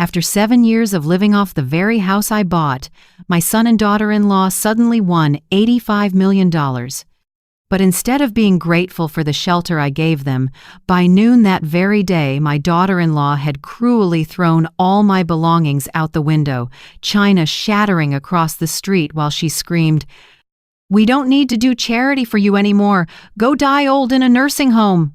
After 7 years of living off the very house I bought, my son and daughter-in-law suddenly won $85 million. But instead of being grateful for the shelter I gave them, by noon that very day my daughter-in-law had cruelly thrown all my belongings out the window, china shattering across the street while she screamed, "We don't need to do charity for you anymore. Go die old in a nursing home."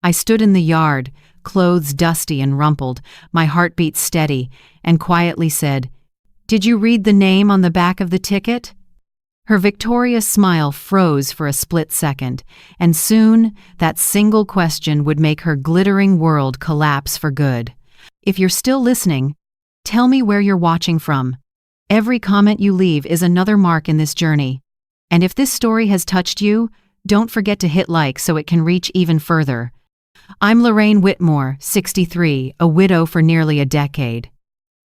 I stood in the yard, clothes dusty and rumpled, my heartbeat steady, and quietly said, "Did you read the name on the back of the ticket?" Her victorious smile froze for a split second, and soon that single question would make her glittering world collapse for good. If you're still listening, tell me where you're watching from. Every comment you leave is another mark in this journey. And if this story has touched you, don't forget to hit like so it can reach even further. I'm Lorraine Whitmore, 63, a widow for nearly a decade.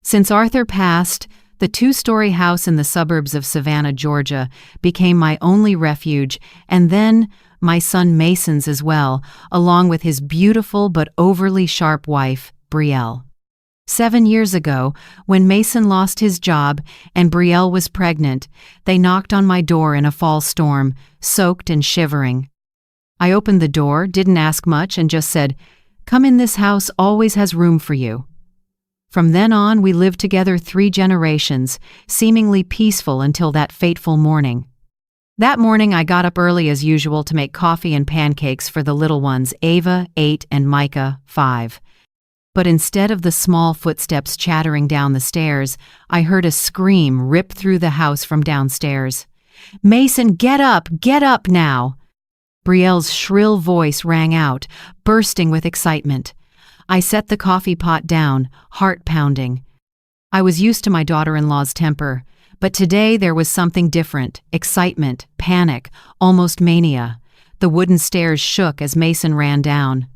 Since Arthur passed, the 2-story house in the suburbs of Savannah, Georgia, became my only refuge, and then my son Mason's as well, along with his beautiful but overly sharp wife, Brielle. 7 years ago, when Mason lost his job and Brielle was pregnant, they knocked on my door in a fall storm, soaked and shivering. I opened the door, didn't ask much, and just said, "Come in, this house always has room for you." From then on, we lived together 3 generations, seemingly peaceful until that fateful morning. That morning, I got up early as usual to make coffee and pancakes for the little ones, Ava, 8, and Micah, 5. But instead of the small footsteps chattering down the stairs, I heard a scream rip through the house from downstairs. "Mason, get up now!" Brielle's shrill voice rang out, bursting with excitement. I set the coffee pot down, heart pounding. I was used to my daughter-in-law's temper, but today there was something different: excitement, panic, almost mania. The wooden stairs shook as Mason ran down.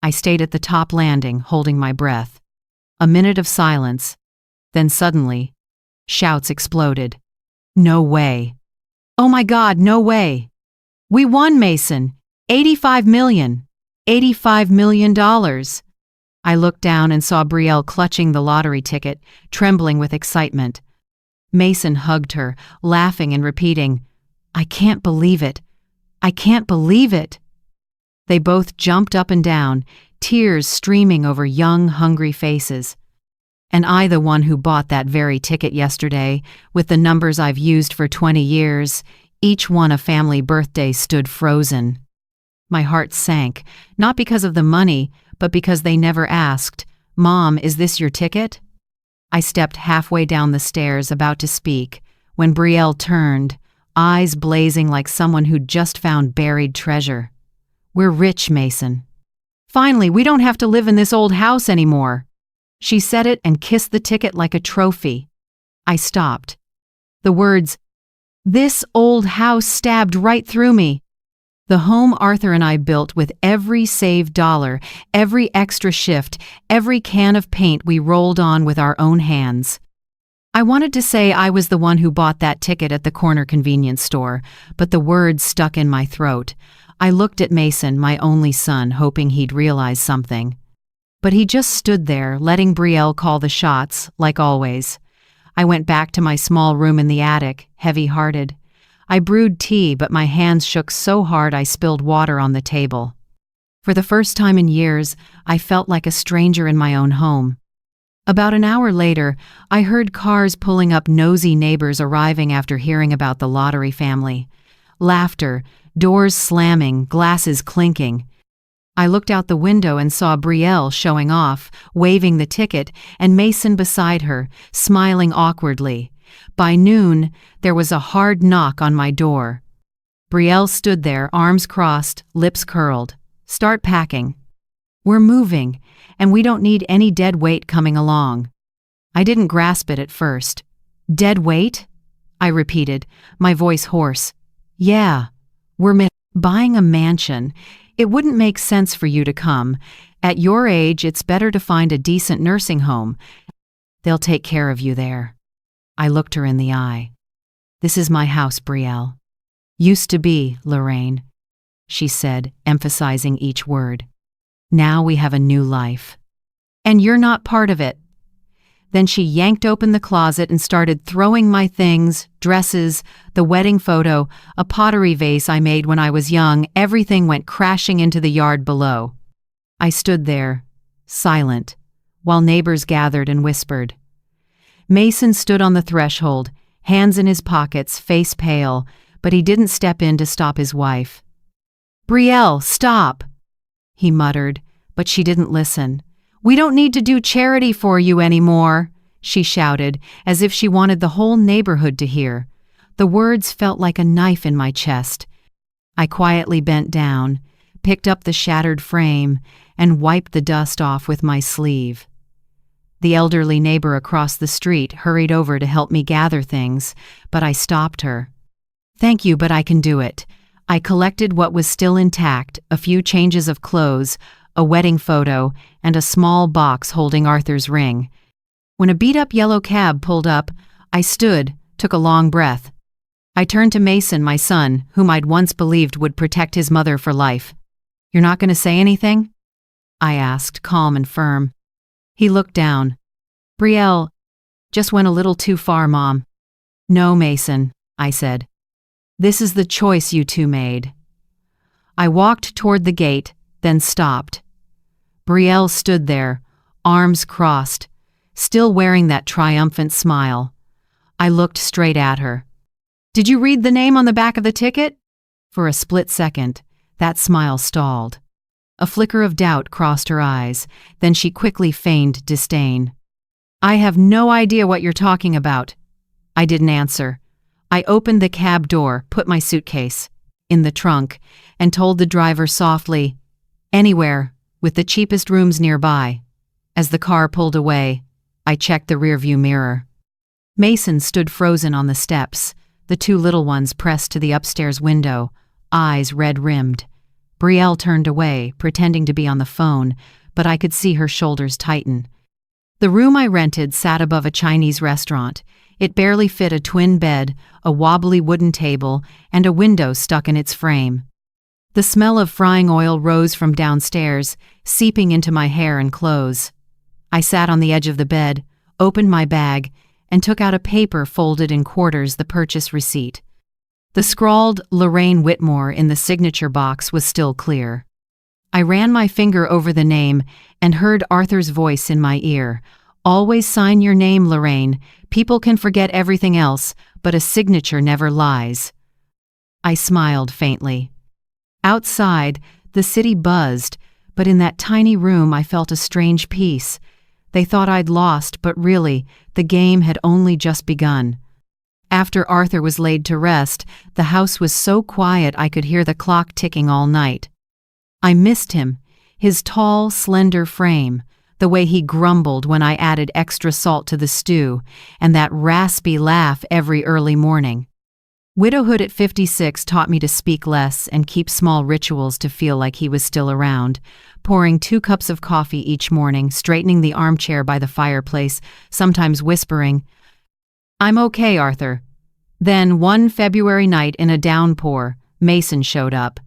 I stayed at the top landing, holding my breath. A minute of silence. Then suddenly, shouts exploded. "No way. Oh my God, no way. We won, Mason. $85 million. $85 million. I looked down and saw Brielle clutching the lottery ticket, trembling with excitement. Mason hugged her, laughing and repeating, "I can't believe it. I can't believe it." They both jumped up and down, tears streaming over young, hungry faces. And I, the one who bought that very ticket yesterday, with the numbers I've used for 20 years, each one a family birthday, stood frozen. My heart sank, not because of the money, but because they never asked, "Mom, is this your ticket?" I stepped halfway down the stairs, about to speak, when Brielle turned, eyes blazing like someone who'd just found buried treasure. "We're rich, Mason. Finally, we don't have to live in this old house anymore." She said it and kissed the ticket like a trophy. I stopped. The words, "this old house," stabbed right through me. The home Arthur and I built with every saved dollar, every extra shift, every can of paint we rolled on with our own hands. I wanted to say I was the one who bought that ticket at the corner convenience store, but the words stuck in my throat. I looked at Mason, my only son, hoping he'd realize something. But he just stood there, letting Brielle call the shots, like always. I went back to my small room in the attic, heavy-hearted. I brewed tea, but my hands shook so hard I spilled water on the table. For the first time in years, I felt like a stranger in my own home. About an hour later, I heard cars pulling up, nosy neighbors arriving after hearing about the lottery family. Laughter, doors slamming, glasses clinking. I looked out the window and saw Brielle showing off, waving the ticket, and Mason beside her, smiling awkwardly. By noon, there was a hard knock on my door. Brielle stood there, arms crossed, lips curled. "Start packing. We're moving, and we don't need any dead weight coming along." I didn't grasp it at first. "Dead weight?" I repeated, my voice hoarse. "Yeah, we're buying a mansion. It wouldn't make sense for you to come. At your age, it's better to find a decent nursing home. They'll take care of you there." I looked her in the eye. "This is my house, Brielle. Used to be, Lorraine," she said, emphasizing each word. "Now we have a new life. And you're not part of it." Then she yanked open the closet and started throwing my things, dresses, the wedding photo, a pottery vase I made when I was young. Everything went crashing into the yard below. I stood there, silent, while neighbors gathered and whispered. Mason stood on the threshold, hands in his pockets, face pale, but he didn't step in to stop his wife. "Brielle, stop!" he muttered, but she didn't listen. "We don't need to do charity for you anymore," she shouted, as if she wanted the whole neighborhood to hear. The words felt like a knife in my chest. I quietly bent down, picked up the shattered frame, and wiped the dust off with my sleeve. The elderly neighbor across the street hurried over to help me gather things, but I stopped her. "Thank you, but I can do it." I collected what was still intact, a few changes of clothes, a wedding photo, and a small box holding Arthur's ring. When a beat-up yellow cab pulled up, I stood, took a long breath. I turned to Mason, my son, whom I'd once believed would protect his mother for life. "You're not going to say anything?" I asked, calm and firm. He looked down. "Brielle, just went a little too far, Mom." "No, Mason," I said. "This is the choice you two made." I walked toward the gate, then stopped. Brielle stood there, arms crossed, still wearing that triumphant smile. I looked straight at her. "Did you read the name on the back of the ticket?" For a split second, that smile stalled. A flicker of doubt crossed her eyes, then she quickly feigned disdain. "I have no idea what you're talking about." I didn't answer. I opened the cab door, put my suitcase in the trunk, and told the driver softly, "Anywhere, with the cheapest rooms nearby." As the car pulled away, I checked the rearview mirror. Mason stood frozen on the steps, the two little ones pressed to the upstairs window, eyes red-rimmed. Brielle turned away, pretending to be on the phone, but I could see her shoulders tighten. The room I rented sat above a Chinese restaurant. It barely fit a twin bed, a wobbly wooden table, and a window stuck in its frame. The smell of frying oil rose from downstairs, seeping into my hair and clothes. I sat on the edge of the bed, opened my bag, and took out a paper folded in quarters, the purchase receipt. The scrawled Lorraine Whitmore in the signature box was still clear. I ran my finger over the name and heard Arthur's voice in my ear. "Always sign your name, Lorraine. People can forget everything else, but a signature never lies." I smiled faintly. Outside, the city buzzed, but in that tiny room I felt a strange peace. They thought I'd lost, but really, the game had only just begun. After Arthur was laid to rest, the house was so quiet I could hear the clock ticking all night. I missed him, his tall, slender frame, the way he grumbled when I added extra salt to the stew, and that raspy laugh every early morning. Widowhood at 56 taught me to speak less and keep small rituals to feel like he was still around, pouring 2 cups of coffee each morning, straightening the armchair by the fireplace, sometimes whispering, "I'm okay, Arthur." Then, one February night in a downpour, Mason showed up.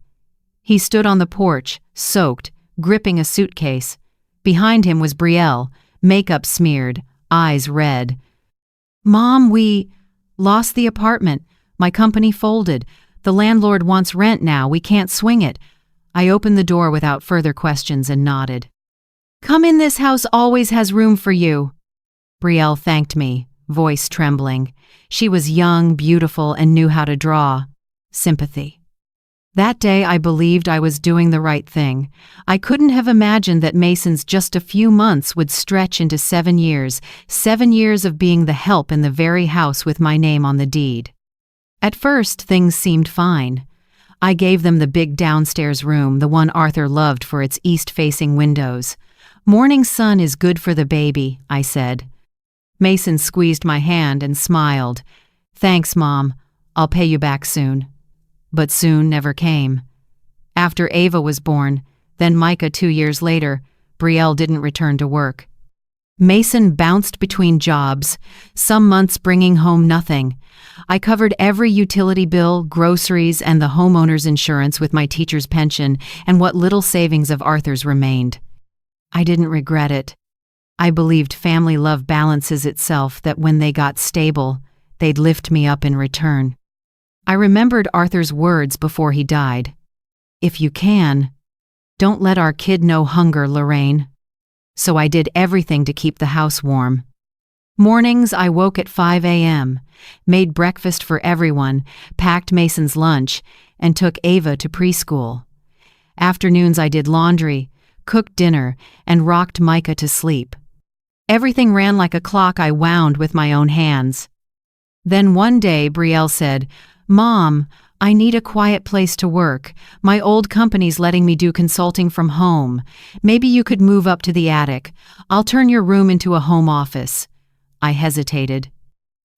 He stood on the porch, soaked, gripping a suitcase. Behind him was Brielle, makeup smeared, eyes red. "Mom, we lost the apartment. My company folded. The landlord wants rent now. We can't swing it." I opened the door without further questions and nodded. "Come in, this house always has room for you." Brielle thanked me, voice trembling. She was young, beautiful, and knew how to draw. Sympathy. That day I believed I was doing the right thing. I couldn't have imagined that Mason's just a few months would stretch into 7 years, 7 years of being the help in the very house with my name on the deed. At first, things seemed fine. I gave them the big downstairs room, the one Arthur loved for its east-facing windows. "Morning sun is good for the baby," I said. Mason squeezed my hand and smiled. "Thanks, Mom. I'll pay you back soon." But soon never came. After Ava was born, then Micah 2 years later, Brielle didn't return to work. Mason bounced between jobs, some months bringing home nothing. I covered every utility bill, groceries, and the homeowner's insurance with my teacher's pension and what little savings of Arthur's remained. I didn't regret it. I believed family love balances itself, that when they got stable, they'd lift me up in return. I remembered Arthur's words before he died. "If you can, don't let our kid know hunger, Lorraine." So I did everything to keep the house warm. Mornings I woke at 5 a.m., made breakfast for everyone, packed Mason's lunch, and took Ava to preschool. Afternoons I did laundry, cooked dinner, and rocked Micah to sleep. Everything ran like a clock I wound with my own hands. Then one day Brielle said, "Mom, I need a quiet place to work. My old company's letting me do consulting from home. Maybe you could move up to the attic. I'll turn your room into a home office." I hesitated.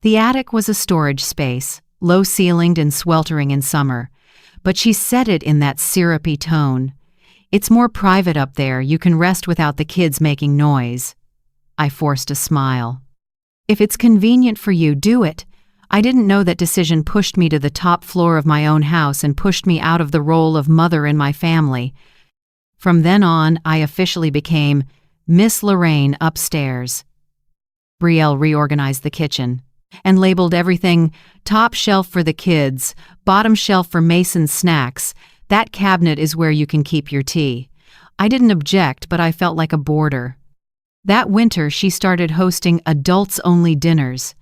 The attic was a storage space, low-ceilinged and sweltering in summer, but she said it in that syrupy tone. "It's more private up there. You can rest without the kids making noise." I forced a smile. "If it's convenient for you, do it." I didn't know that decision pushed me to the top floor of my own house and pushed me out of the role of mother in my family. From then on, I officially became Miss Lorraine upstairs. Brielle reorganized the kitchen and labeled everything: top shelf for the kids, bottom shelf for Mason's snacks. That cabinet is where you can keep your tea. I didn't object, but I felt like a boarder. That winter, she started hosting adults-only dinners.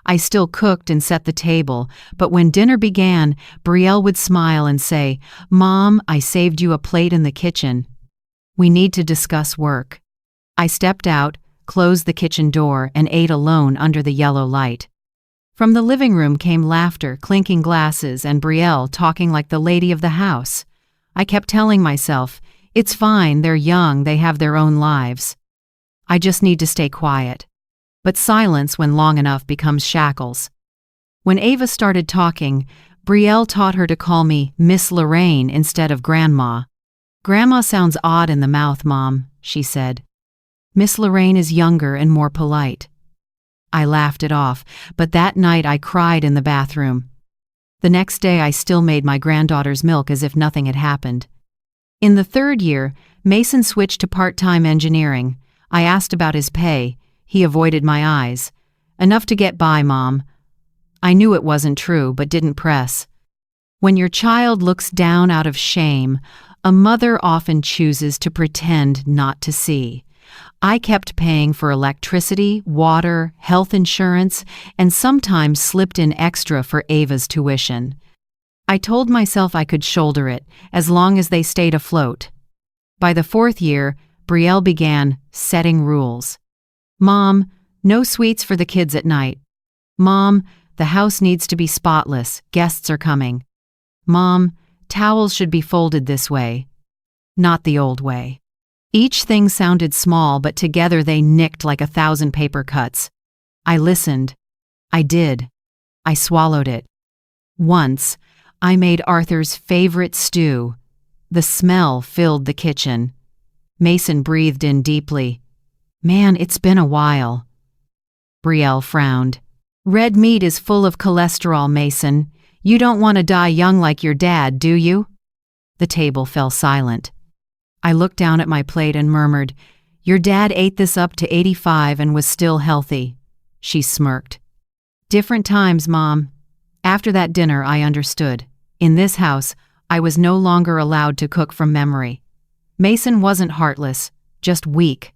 I still cooked and set the table, but when dinner began, Brielle would smile and say, "Mom, I saved you a plate in the kitchen. We need to discuss work." I stepped out, closed the kitchen door, and ate alone under the yellow light. From the living room came laughter, clinking glasses, and Brielle talking like the lady of the house. I kept telling myself, "It's fine, they're young, they have their own lives. I just need to stay quiet." But silence, when long enough, becomes shackles. When Ava started talking, Brielle taught her to call me Miss Lorraine instead of Grandma. "Grandma sounds odd in the mouth, Mom," she said. "Miss Lorraine is younger and more polite." I laughed it off, but that night I cried in the bathroom. The next day I still made my granddaughter's milk as if nothing had happened. In the third year, Mason switched to part-time engineering. I asked about his pay. He avoided my eyes. "Enough to get by, Mom." I knew it wasn't true, but didn't press. When your child looks down out of shame, a mother often chooses to pretend not to see. I kept paying for electricity, water, health insurance, and sometimes slipped in extra for Ava's tuition. I told myself I could shoulder it, as long as they stayed afloat. By the fourth year, Brielle began setting rules. "Mom, no sweets for the kids at night." "Mom, the house needs to be spotless, guests are coming." "Mom, towels should be folded this way, not the old way." Each thing sounded small, but together they nicked like 1,000 paper cuts. I listened. I did. I swallowed it. Once, I made Arthur's favorite stew. The smell filled the kitchen. Mason breathed in deeply. "Man, it's been a while." Brielle frowned. "Red meat is full of cholesterol, Mason. You don't want to die young like your dad, do you?" The table fell silent. I looked down at my plate and murmured, "Your dad ate this up to 85 and was still healthy." She smirked. "Different times, Mom." After that dinner, I understood. In this house, I was no longer allowed to cook from memory. Mason wasn't heartless, just weak.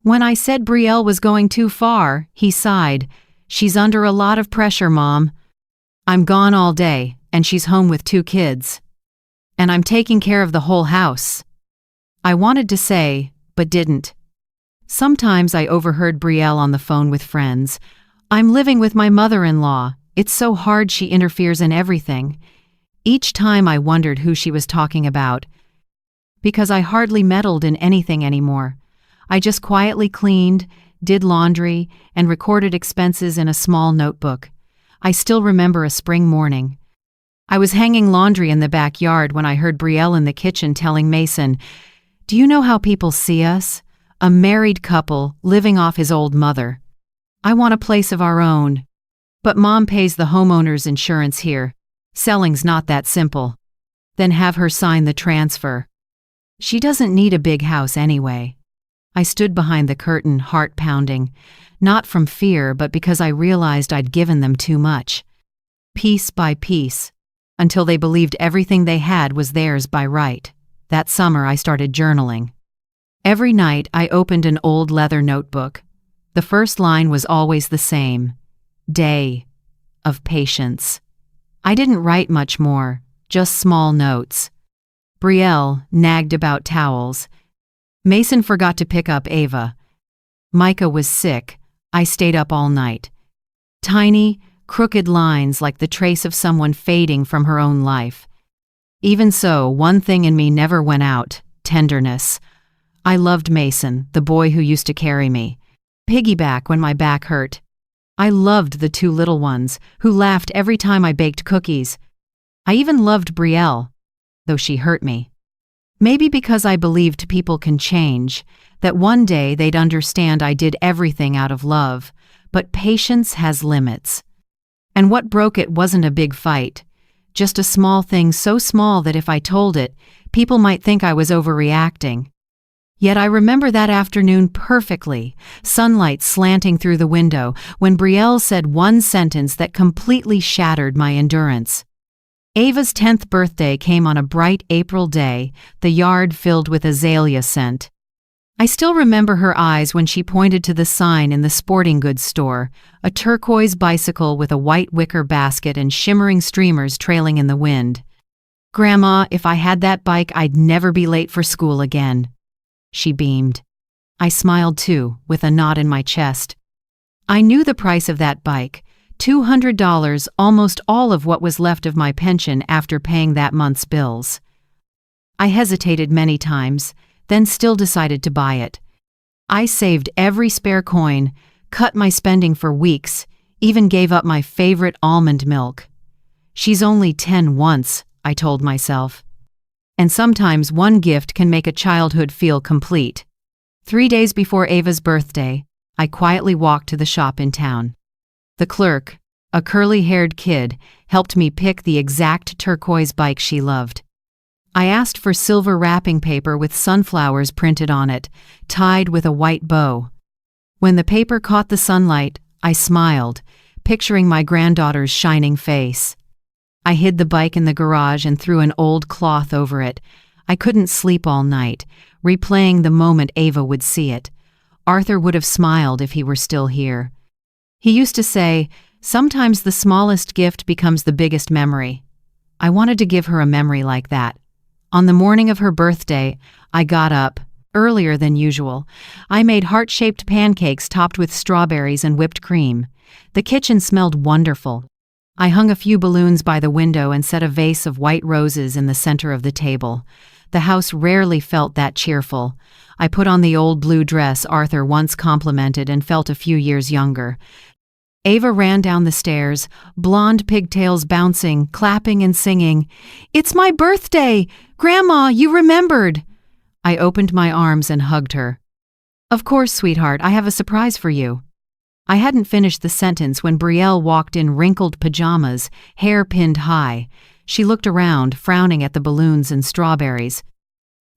When I said Brielle was going too far, he sighed. "She's under a lot of pressure, Mom. I'm gone all day, and she's home with 2 kids. And I'm taking care of the whole house." I wanted to say, but didn't. Sometimes I overheard Brielle on the phone with friends. "I'm living with my mother-in-law. It's so hard, she interferes in everything." Each time I wondered who she was talking about, because I hardly meddled in anything anymore. I just quietly cleaned, did laundry, and recorded expenses in a small notebook. I still remember a spring morning. I was hanging laundry in the backyard when I heard Brielle in the kitchen telling Mason, "Do you know how people see us? A married couple living off his old mother. I want a place of our own. But Mom pays the homeowner's insurance here. Selling's not that simple." "Then have her sign the transfer." "She doesn't need a big house anyway." I stood behind the curtain, heart pounding, not from fear, but because I realized I'd given them too much. Piece by piece, until they believed everything they had was theirs by right. That summer, I started journaling. Every night, I opened an old leather notebook. The first line was always the same: day of patience. I didn't write much more, just small notes. Brielle nagged about towels. Mason forgot to pick up Ava. Micah was sick. I stayed up all night. Tiny, crooked lines like the trace of someone fading from her own life. Even so, one thing in me never went out: tenderness. I loved Mason, the boy who used to carry me, piggyback when my back hurt. I loved the two little ones, who laughed every time I baked cookies. I even loved Brielle, though she hurt me. Maybe because I believed people can change, that one day they'd understand I did everything out of love, but patience has limits. And what broke it wasn't a big fight, just a small thing so small that if I told it, people might think I was overreacting. Yet I remember that afternoon perfectly, sunlight slanting through the window, when Brielle said one sentence that completely shattered my endurance. Ava's 10th birthday came on a bright April day, the yard filled with azalea scent. I still remember her eyes when she pointed to the sign in the sporting goods store, a turquoise bicycle with a white wicker basket and shimmering streamers trailing in the wind. "Grandma, if I had that bike, I'd never be late for school again." She beamed. I smiled too, with a knot in my chest. I knew the price of that bike, $200, almost all of what was left of my pension after paying that month's bills. I hesitated many times, then still decided to buy it. I saved every spare coin, cut my spending for weeks, even gave up my favorite almond milk. She's only 10 once, I told myself. And sometimes one gift can make a childhood feel complete. 3 days before Ava's birthday, I quietly walked to the shop in town. The clerk, a curly-haired kid, helped me pick the exact turquoise bike she loved. I asked for silver wrapping paper with sunflowers printed on it, tied with a white bow. When the paper caught the sunlight, I smiled, picturing my granddaughter's shining face. I hid the bike in the garage and threw an old cloth over it. I couldn't sleep all night, replaying the moment Ava would see it. Arthur would have smiled if he were still here. He used to say, "Sometimes the smallest gift becomes the biggest memory." I wanted to give her a memory like that. On the morning of her birthday, I got up, earlier than usual. I made heart-shaped pancakes topped with strawberries and whipped cream. The kitchen smelled wonderful. I hung a few balloons by the window and set a vase of white roses in the center of the table. The house rarely felt that cheerful. I put on the old blue dress Arthur once complimented and felt a few years younger. Ava ran down the stairs, blonde pigtails bouncing, clapping and singing. "It's my birthday! Grandma, you remembered!" I opened my arms and hugged her. "Of course, sweetheart, I have a surprise for you." I hadn't finished the sentence when Brielle walked in wrinkled pajamas, hair pinned high. She looked around, frowning at the balloons and strawberries.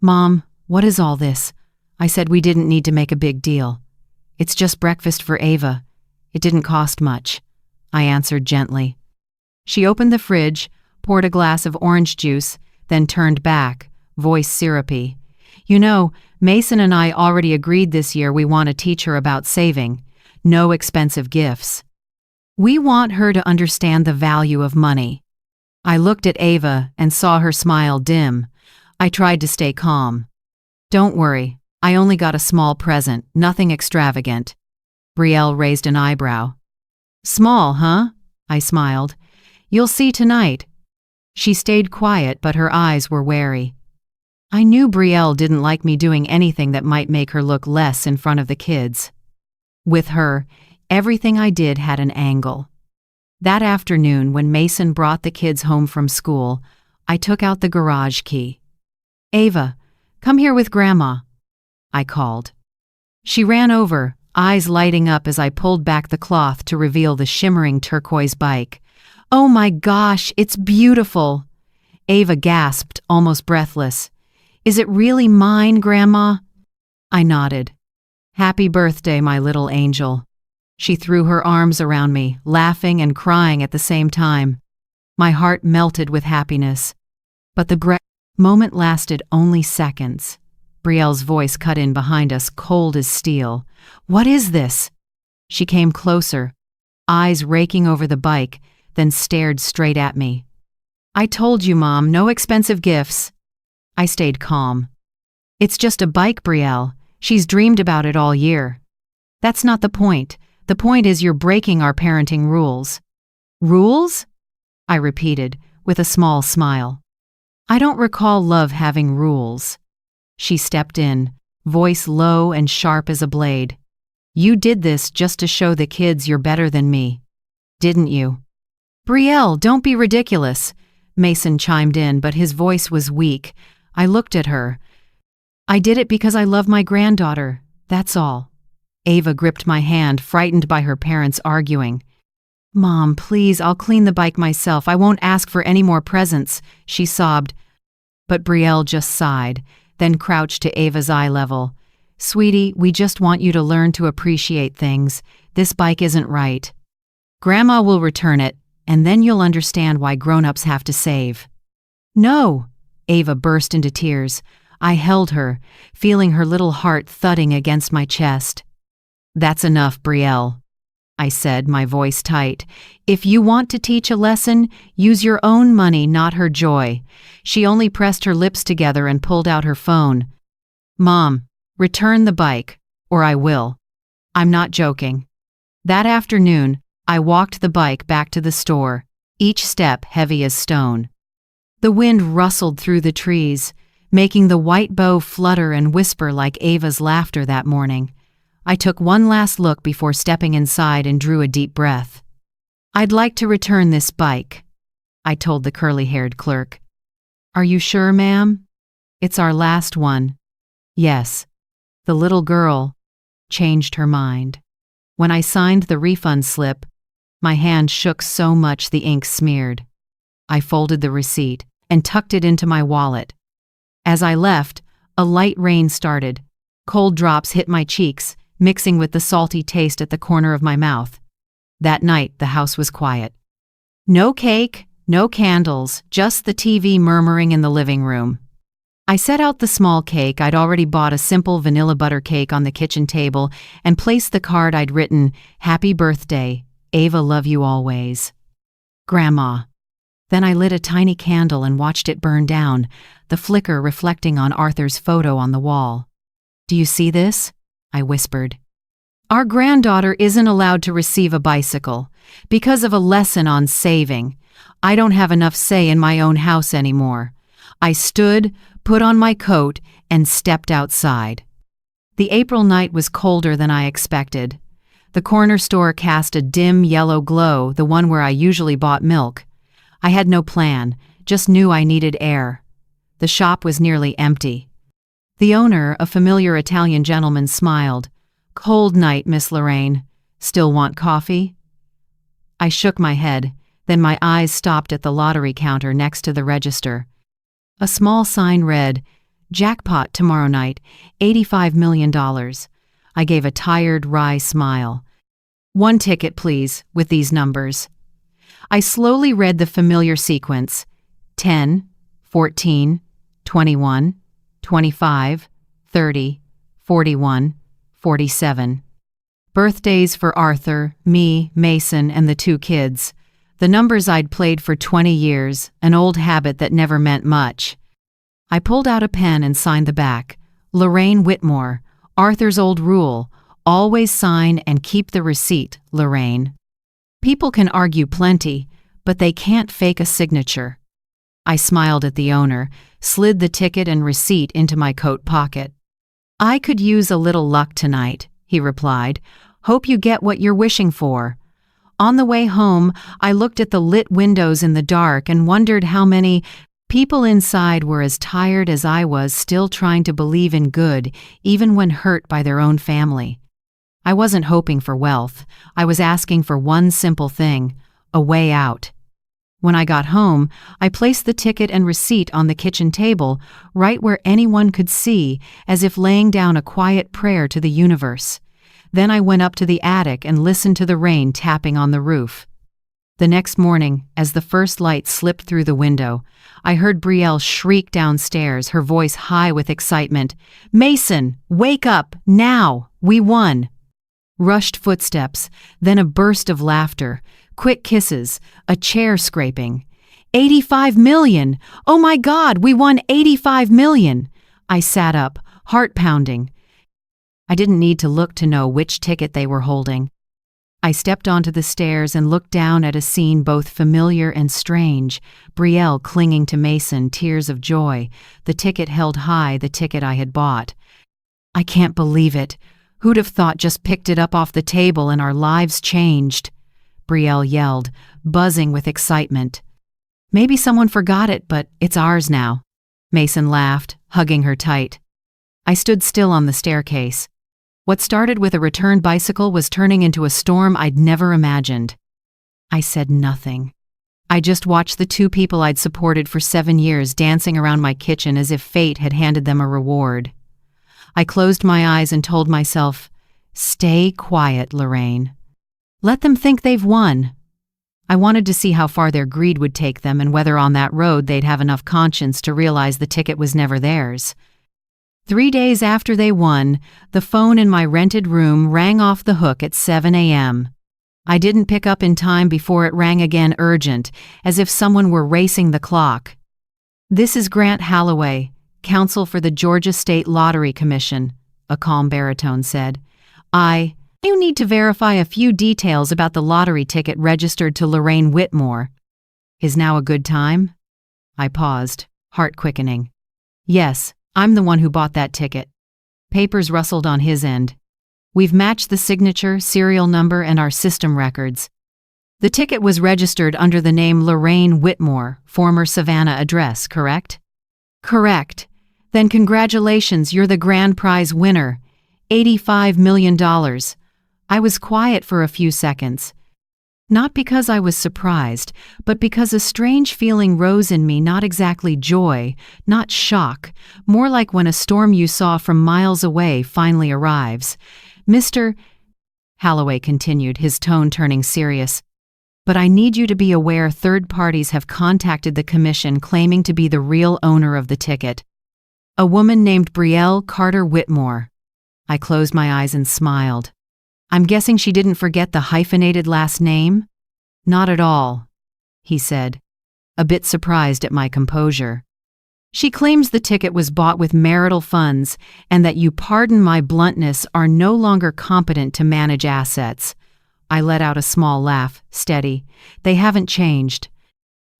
"Mom, what is all this?" I said we didn't need to make a big deal. "It's just breakfast for Ava. It didn't cost much," I answered gently. She opened the fridge, poured a glass of orange juice, then turned back, voice syrupy. "You know, Mason and I already agreed this year we want to teach her about saving. No expensive gifts. We want her to understand the value of money." I looked at Ava and saw her smile dim. I tried to stay calm. "Don't worry, I only got a small present, nothing extravagant." Brielle raised an eyebrow. "Small, huh?" I smiled. "You'll see tonight." She stayed quiet, but her eyes were wary. I knew Brielle didn't like me doing anything that might make her look less in front of the kids. With her, everything I did had an angle. That afternoon, when Mason brought the kids home from school, I took out the garage key. "Ava, come here with Grandma," I called. She ran over, eyes lighting up as I pulled back the cloth to reveal the shimmering turquoise bike. "Oh my gosh, it's beautiful!" Ava gasped, almost breathless. "Is it really mine, Grandma?" I nodded. Happy birthday, my little angel. She threw her arms around me, laughing and crying at the same time. My heart melted with happiness. But the moment lasted only seconds. Brielle's voice cut in behind us, cold as steel. What is this? She came closer, eyes raking over the bike, then stared straight at me. I told you, Mom, no expensive gifts. I stayed calm. It's just a bike, Brielle. She's dreamed about it all year. That's not the point. The point is you're breaking our parenting rules. Rules? I repeated, with a small smile. I don't recall love having rules. She stepped in, voice low and sharp as a blade. You did this just to show the kids you're better than me, didn't you? Brielle, don't be ridiculous. Mason chimed in, but his voice was weak. I looked at her. I did it because I love my granddaughter, that's all. Ava gripped my hand, frightened by her parents arguing. Mom, please, I'll clean the bike myself. I won't ask for any more presents, she sobbed. But Brielle just sighed, then crouched to Ava's eye level. Sweetie, we just want you to learn to appreciate things. This bike isn't right. Grandma will return it, and then you'll understand why grown-ups have to save. No! Ava burst into tears. I held her, feeling her little heart thudding against my chest. That's enough, Brielle, I said, my voice tight. If you want to teach a lesson, use your own money, not her joy. She only pressed her lips together and pulled out her phone. Mom, return the bike, or I will. I'm not joking. That afternoon, I walked the bike back to the store, each step heavy as stone. The wind rustled through the trees, making the white bow flutter and whisper like Ava's laughter that morning. I took one last look before stepping inside and drew a deep breath. I'd like to return this bike, I told the curly-haired clerk. Are you sure, ma'am? It's our last one. Yes. The little girl changed her mind. When I signed the refund slip, my hand shook so much the ink smeared. I folded the receipt and tucked it into my wallet. As I left, a light rain started. Cold drops hit my cheeks, mixing with the salty taste at the corner of my mouth. That night, the house was quiet. No cake, no candles, just the TV murmuring in the living room. I set out the small cake. I'd already bought a simple vanilla butter cake on the kitchen table and placed the card I'd written, Happy birthday, Ava, love you always. Grandma. Then I lit a tiny candle and watched it burn down, the flicker reflecting on Arthur's photo on the wall. Do you see this? I whispered. Our granddaughter isn't allowed to receive a bicycle because of a lesson on saving. I don't have enough say in my own house anymore. I stood, put on my coat, and stepped outside. The April night was colder than I expected. The corner store cast a dim yellow glow, the one where I usually bought milk. I had no plan, just knew I needed air. The shop was nearly empty. The owner, a familiar Italian gentleman, smiled. Cold night, Miss Lorraine. Still want coffee? I shook my head, then my eyes stopped at the lottery counter next to the register. A small sign read, Jackpot tomorrow night, $85 million. I gave a tired, wry smile. One ticket, please, with these numbers. I slowly read the familiar sequence. 10, 14, 21, 25, 30, 41, 47. Birthdays for Arthur, me, Mason, and the two kids. The numbers I'd played for 20 years, an old habit that never meant much. I pulled out a pen and signed the back. Lorraine Whitmore, Arthur's old rule, always sign and keep the receipt, Lorraine. People can argue plenty, but they can't fake a signature. I smiled at the owner, slid the ticket and receipt into my coat pocket. I could use a little luck tonight, he replied. Hope you get what you're wishing for. On the way home, I looked at the lit windows in the dark and wondered how many people inside were as tired as I was, still trying to believe in good, even when hurt by their own family. I wasn't hoping for wealth. I was asking for one simple thing, a way out. When I got home, I placed the ticket and receipt on the kitchen table, right where anyone could see, as if laying down a quiet prayer to the universe. Then I went up to the attic and listened to the rain tapping on the roof. The next morning, as the first light slipped through the window, I heard Brielle shriek downstairs, her voice high with excitement. "Mason, wake up, now! We won!" Rushed footsteps, then a burst of laughter, quick kisses, a chair scraping. 85 million! Oh my God, we won 85 million! I sat up, heart pounding. I didn't need to look to know which ticket they were holding. I stepped onto the stairs and looked down at a scene both familiar and strange. Brielle clinging to Mason, tears of joy, the ticket held high, the ticket I had bought. I can't believe it. Who'd have thought just picked it up off the table and our lives changed? Brielle yelled, buzzing with excitement. Maybe someone forgot it, but it's ours now. Mason laughed, hugging her tight. I stood still on the staircase. What started with a returned bicycle was turning into a storm I'd never imagined. I said nothing. I just watched the two people I'd supported for 7 years dancing around my kitchen as if fate had handed them a reward. I closed my eyes and told myself, "Stay quiet, Lorraine. Let them think they've won." I wanted to see how far their greed would take them and whether on that road they'd have enough conscience to realize the ticket was never theirs. 3 days after they won, the phone in my rented room rang off the hook at 7 a.m. I didn't pick up in time before it rang again urgent, as if someone were racing the clock. "This is Grant Holloway, counsel for the Georgia State Lottery Commission," a calm baritone said. You need to verify a few details about the lottery ticket registered to Lorraine Whitmore. Is now a good time?" I paused, heart quickening. "Yes, I'm the one who bought that ticket." Papers rustled on his end. "We've matched the signature, serial number, and our system records. The ticket was registered under the name Lorraine Whitmore, former Savannah address, correct?" "Correct. Then congratulations, you're the grand prize winner. $85 million. I was quiet for a few seconds. Not because I was surprised, but because a strange feeling rose in me, not exactly joy, not shock, more like when a storm you saw from miles away finally arrives. "Mr. Holloway continued, his tone turning serious, "But I need you to be aware third parties have contacted the commission claiming to be the real owner of the ticket. A woman named Brielle Carter Whitmore." I closed my eyes and smiled. "I'm guessing she didn't forget the hyphenated last name?" "Not at all," he said, a bit surprised at my composure. "She claims the ticket was bought with marital funds and that you, pardon my bluntness, are no longer competent to manage assets." I let out a small laugh, steady. "They haven't changed.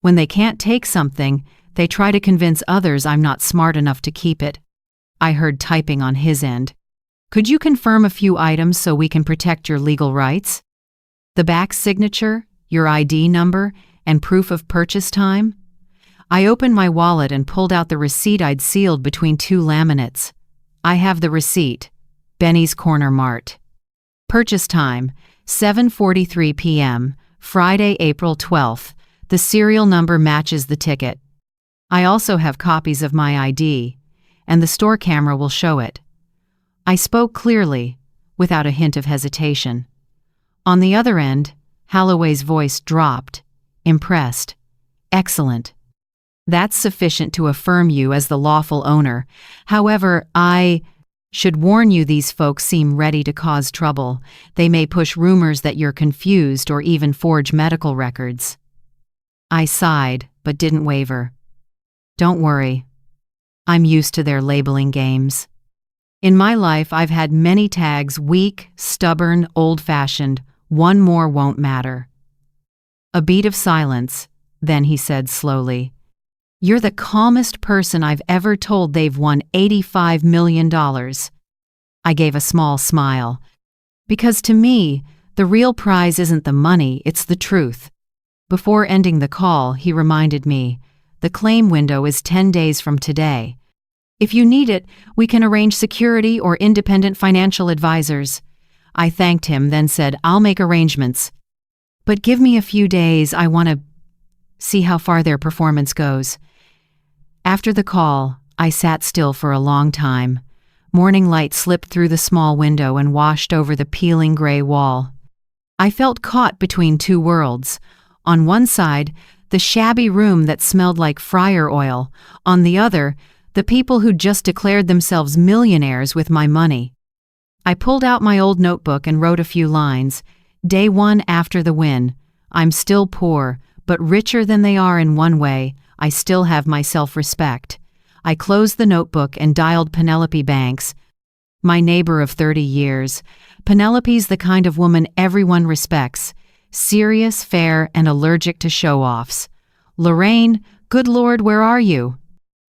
When they can't take something, they try to convince others I'm not smart enough to keep it." I heard typing on his end. "Could you confirm a few items so we can protect your legal rights? The back signature, your ID number, and proof of purchase time?" I opened my wallet and pulled out the receipt I'd sealed between 2 laminates. "I have the receipt. Benny's Corner Mart. Purchase time, 7:43 p.m., Friday, April 12th. The serial number matches the ticket. I also have copies of my ID, and the store camera will show it." I spoke clearly, without a hint of hesitation. On the other end, Holloway's voice dropped, impressed. "Excellent. That's sufficient to affirm you as the lawful owner. However, I should warn you, these folks seem ready to cause trouble. They may push rumors that you're confused or even forge medical records." I sighed, but didn't waver. "Don't worry. I'm used to their labeling games. In my life, I've had many tags: weak, stubborn, old-fashioned. One more won't matter." A beat of silence, then he said slowly, "You're the calmest person I've ever told they've won $85 million. I gave a small smile. "Because to me, the real prize isn't the money, it's the truth." Before ending the call, he reminded me, "The claim window is 10 days from today. If you need it, we can arrange security or independent financial advisors." I thanked him, then said, "I'll make arrangements. But give me a few days, I want to see how far their performance goes. After the call, I sat still for a long time. Morning light slipped through the small window and washed over the peeling gray wall. I felt caught between two worlds. On one side, the shabby room that smelled like fryer oil. On the other, the people who'd just declared themselves millionaires with my money. I pulled out my old notebook and wrote a few lines. Day 1 after the win. I'm still poor, but richer than they are in one way. I still have my self-respect. I closed the notebook and dialed Penelope Banks, my neighbor of 30 years. Penelope's the kind of woman everyone respects. Serious, fair, and allergic to show-offs. Lorraine, good Lord, where are you?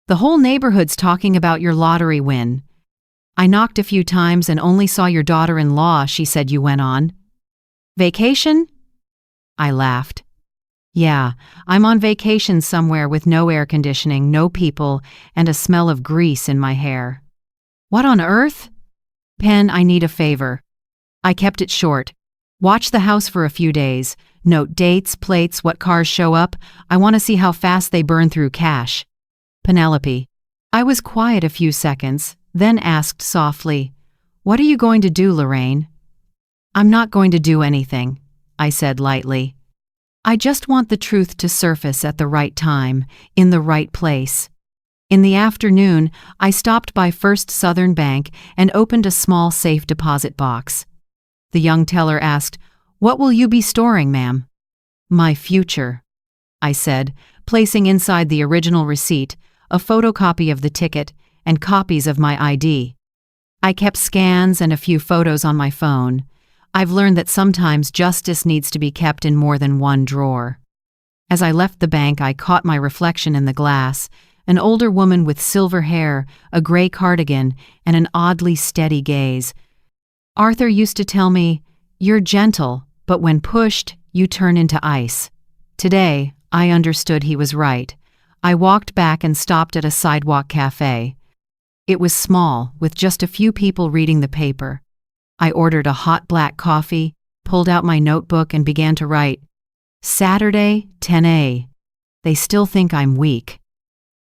The whole neighborhood's talking about your lottery win. I knocked a few times and only saw your daughter-in-law, she said. You went on vacation? I laughed. Yeah, I'm on vacation somewhere with no air conditioning, no people, and a smell of grease in my hair. What on earth? Pen, I need a favor. I kept it short. Watch the house for a few days. Note dates, plates, what cars show up. I want to see how fast they burn through cash. Penelope. I was quiet a few seconds, then asked softly, What are you going to do, Lorraine? I'm not going to do anything, I said lightly. I just want the truth to surface at the right time, in the right place. In the afternoon, I stopped by First Southern Bank and opened a small safe deposit box. The young teller asked, What will you be storing, ma'am? My future, I said, placing inside the original receipt a photocopy of the ticket and copies of my ID. I kept scans and a few photos on my phone. I've learned that sometimes justice needs to be kept in more than one drawer. As I left the bank, I caught my reflection in the glass, an older woman with silver hair, a gray cardigan, and an oddly steady gaze. Arthur used to tell me, You're gentle, but when pushed, you turn into ice. Today, I understood he was right. I walked back and stopped at a sidewalk cafe. It was small, with just a few people reading the paper. I ordered a hot black coffee, pulled out my notebook and began to write. Saturday, 10 They still think I'm weak.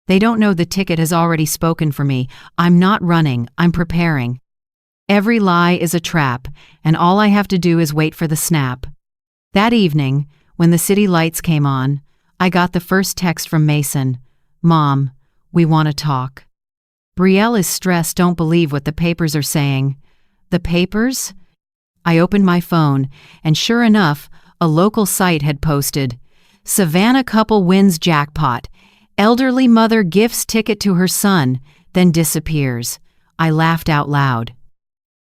They don't know the ticket has already spoken for me. I'm not running, I'm preparing. Every lie is a trap, and all I have to do is wait for the snap. That evening, when the city lights came on, I got the first text from Mason. Mom, we want to talk. Brielle is stressed, don't believe what the papers are saying. The papers? I opened my phone, and sure enough, a local site had posted, Savannah couple wins jackpot. Elderly mother gifts ticket to her son, then disappears. I laughed out loud.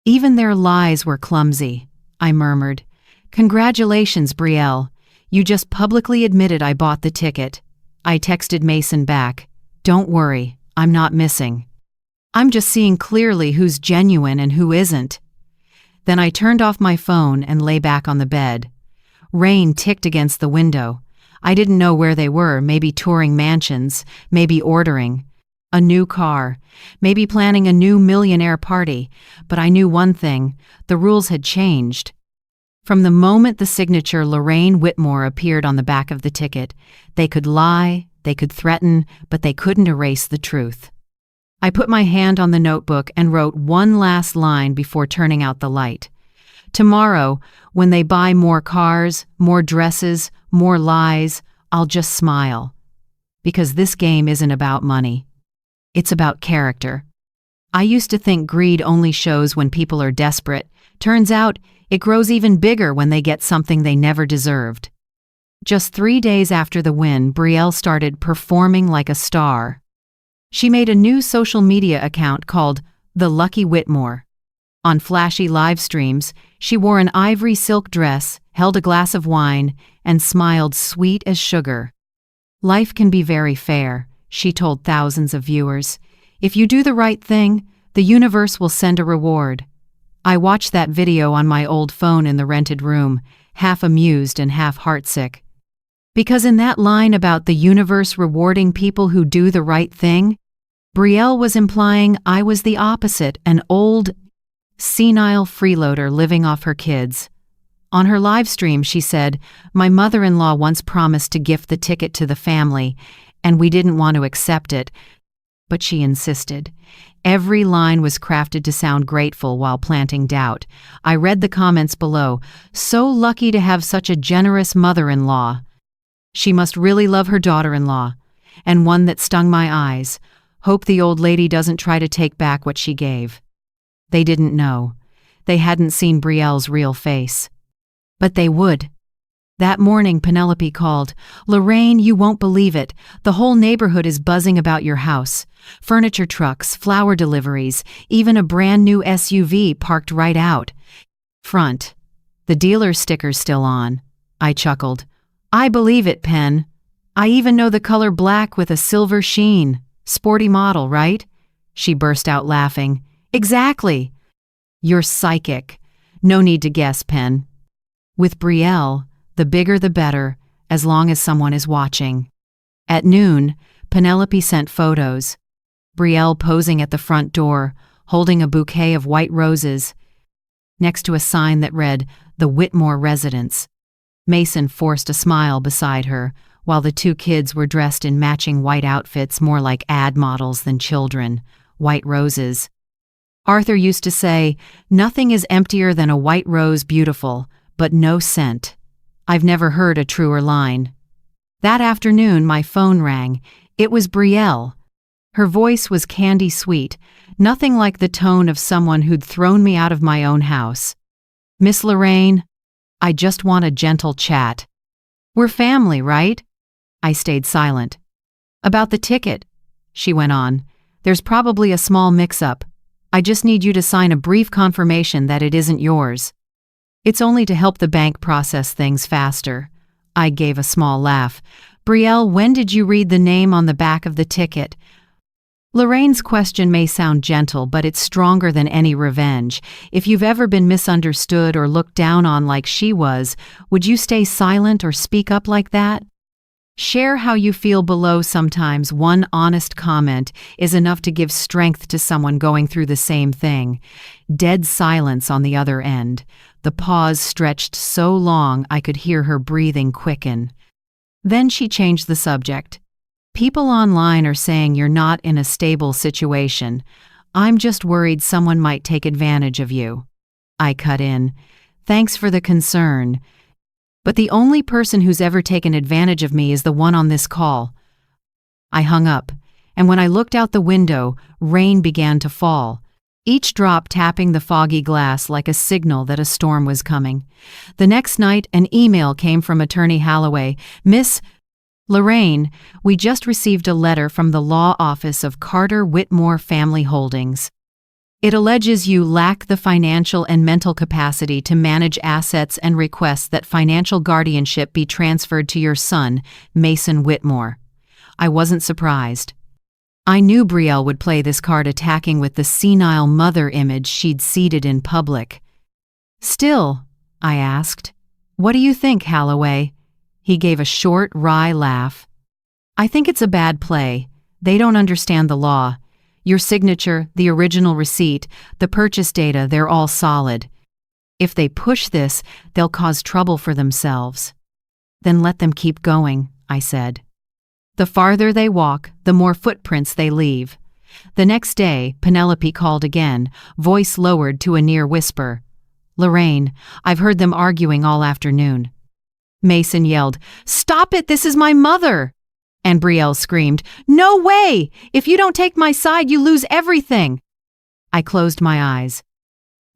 Even their lies were clumsy, I murmured. Congratulations, Brielle. You just publicly admitted I bought the ticket. I texted Mason back. Don't worry, I'm not missing. I'm just seeing clearly who's genuine and who isn't. Then I turned off my phone and lay back on the bed. Rain ticked against the window. I didn't know where they were, maybe touring mansions, maybe ordering a new car, maybe planning a new millionaire party, but I knew one thing, the rules had changed. From the moment the signature Lorraine Whitmore appeared on the back of the ticket, they could lie, they could threaten, but they couldn't erase the truth. I put my hand on the notebook and wrote one last line before turning out the light. Tomorrow, when they buy more cars, more dresses, more lies, I'll just smile. Because this game isn't about money. It's about character. I used to think greed only shows when people are desperate. Turns out, it grows even bigger when they get something they never deserved. Just 3 days after the win, Brielle started performing like a star. She made a new social media account called The Lucky Whitmore. On flashy live streams, she wore an ivory silk dress, held a glass of wine, and smiled sweet as sugar. Life can be very fair, she told thousands of viewers. If you do the right thing, the universe will send a reward. I watched that video on my old phone in the rented room, half amused and half heartsick. Because in that line about the universe rewarding people who do the right thing, Brielle was implying I was the opposite, an old, senile freeloader living off her kids. On her live stream, she said, "My mother-in-law once promised to gift the ticket to the family, and we didn't want to accept it, but she insisted." Every line was crafted to sound grateful while planting doubt. I read the comments below. "So lucky to have such a generous mother-in-law. She must really love her daughter-in-law." And one that stung my eyes. "Hope the old lady doesn't try to take back what she gave." They didn't know. They hadn't seen Brielle's real face. But they would. That morning, Penelope called. "Lorraine, you won't believe it. The whole neighborhood is buzzing about your house. Furniture trucks, flower deliveries, even a brand new SUV parked right out front. The dealer's sticker's still on." I chuckled. "I believe it, Pen. I even know the color black with a silver sheen. Sporty model, right?" She burst out laughing. "Exactly." "You're psychic. No need to guess, Pen. With Brielle, the bigger the better, as long as someone is watching." At noon, Penelope sent photos. Brielle posing at the front door, holding a bouquet of white roses, next to a sign that read, "The Whitmore Residence." Mason forced a smile beside her, while the two kids were dressed in matching white outfits more like ad models than children. White roses. Arthur used to say, "Nothing is emptier than a white rose beautiful, but no scent." I've never heard a truer line. That afternoon, my phone rang. It was Brielle. Her voice was candy sweet, nothing like the tone of someone who'd thrown me out of my own house. "Miss Lorraine, I just want a gentle chat." "We're family, right?" I stayed silent. "About the ticket," she went on. "There's probably a small mix-up. I just need you to sign a brief confirmation that it isn't yours. It's only to help the bank process things faster." I gave a small laugh. "Brielle, when did you read the name on the back of the ticket?" Lorraine's question may sound gentle, but it's stronger than any revenge. If you've ever been misunderstood or looked down on like she was, would you stay silent or speak up like that? Share how you feel below. Sometimes one honest comment is enough to give strength to someone going through the same thing. Dead silence on the other end. The pause stretched so long I could hear her breathing quicken. Then she changed the subject. "People online are saying you're not in a stable situation. I'm just worried someone might take advantage of you." I cut in. "Thanks for the concern. But the only person who's ever taken advantage of me is the one on this call." I hung up, and when I looked out the window, rain began to fall, each drop tapping the foggy glass like a signal that a storm was coming. The next night, an email came from Attorney Holloway. "Miss Lorraine, we just received a letter from the law office of Carter Whitmore Family Holdings. It alleges you lack the financial and mental capacity to manage assets and requests that financial guardianship be transferred to your son, Mason Whitmore." I wasn't surprised. I knew Brielle would play this card, attacking with the senile mother image she'd seeded in public. "Still," I asked, "what do you think, Holloway?" He gave a short, wry laugh. "I think it's a bad play. They don't understand the law. Your signature, the original receipt, the purchase data, they're all solid. If they push this, they'll cause trouble for themselves." "Then let them keep going," I said. "The farther they walk, the more footprints they leave." The next day, Penelope called again, voice lowered to a near whisper. "Lorraine, I've heard them arguing all afternoon." Mason yelled, "Stop it, this is my mother!" And Brielle screamed, "No way! If you don't take my side, you lose everything!" I closed my eyes.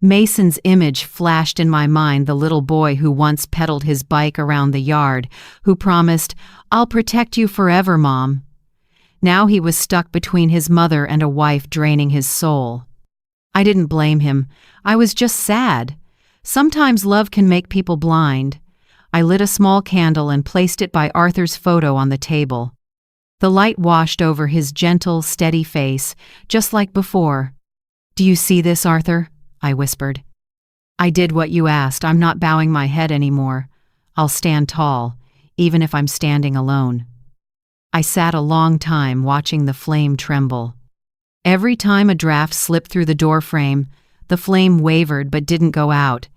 Mason's image flashed in my mind, the little boy who once pedaled his bike around the yard, who promised, "I'll protect you forever, Mom." Now he was stuck between his mother and a wife, draining his soul. I didn't blame him. I was just sad. Sometimes love can make people blind. I lit a small candle and placed it by Arthur's photo on the table. The light washed over his gentle, steady face, just like before. "Do you see this, Arthur?" I whispered. "I did what you asked. I'm not bowing my head anymore. I'll stand tall, even if I'm standing alone." I sat a long time watching the flame tremble. Every time a draft slipped through the doorframe, the flame wavered but didn't go out.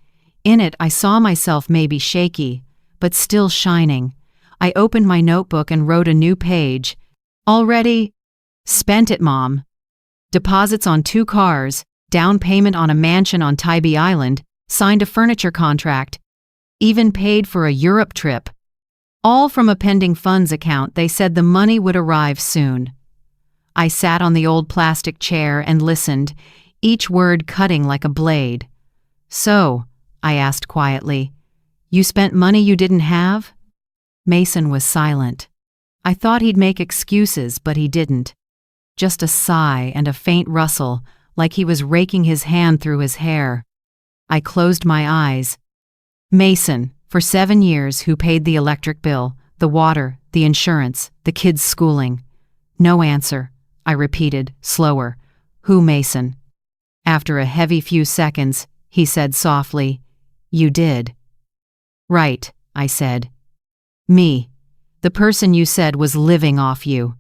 In it, I saw myself maybe shaky, but still shining. I opened my notebook and wrote a new page. Already spent it, Mom. Deposits on 2 cars, down payment on a mansion on Tybee Island, signed a furniture contract, even paid for a Europe trip. All from a pending funds account. They said the money would arrive soon. I sat on the old plastic chair and listened, each word cutting like a blade. So, I asked quietly, you spent money you didn't have? Mason was silent. I thought he'd make excuses, but he didn't. Just a sigh and a faint rustle, like he was raking his hand through his hair. I closed my eyes. Mason, for 7 years, who paid the electric bill, the water, the insurance, the kids' schooling. No answer, I repeated, slower. Who, Mason? After a heavy few seconds, he said softly, you did. Right, I said. Me. The person you said was living off you.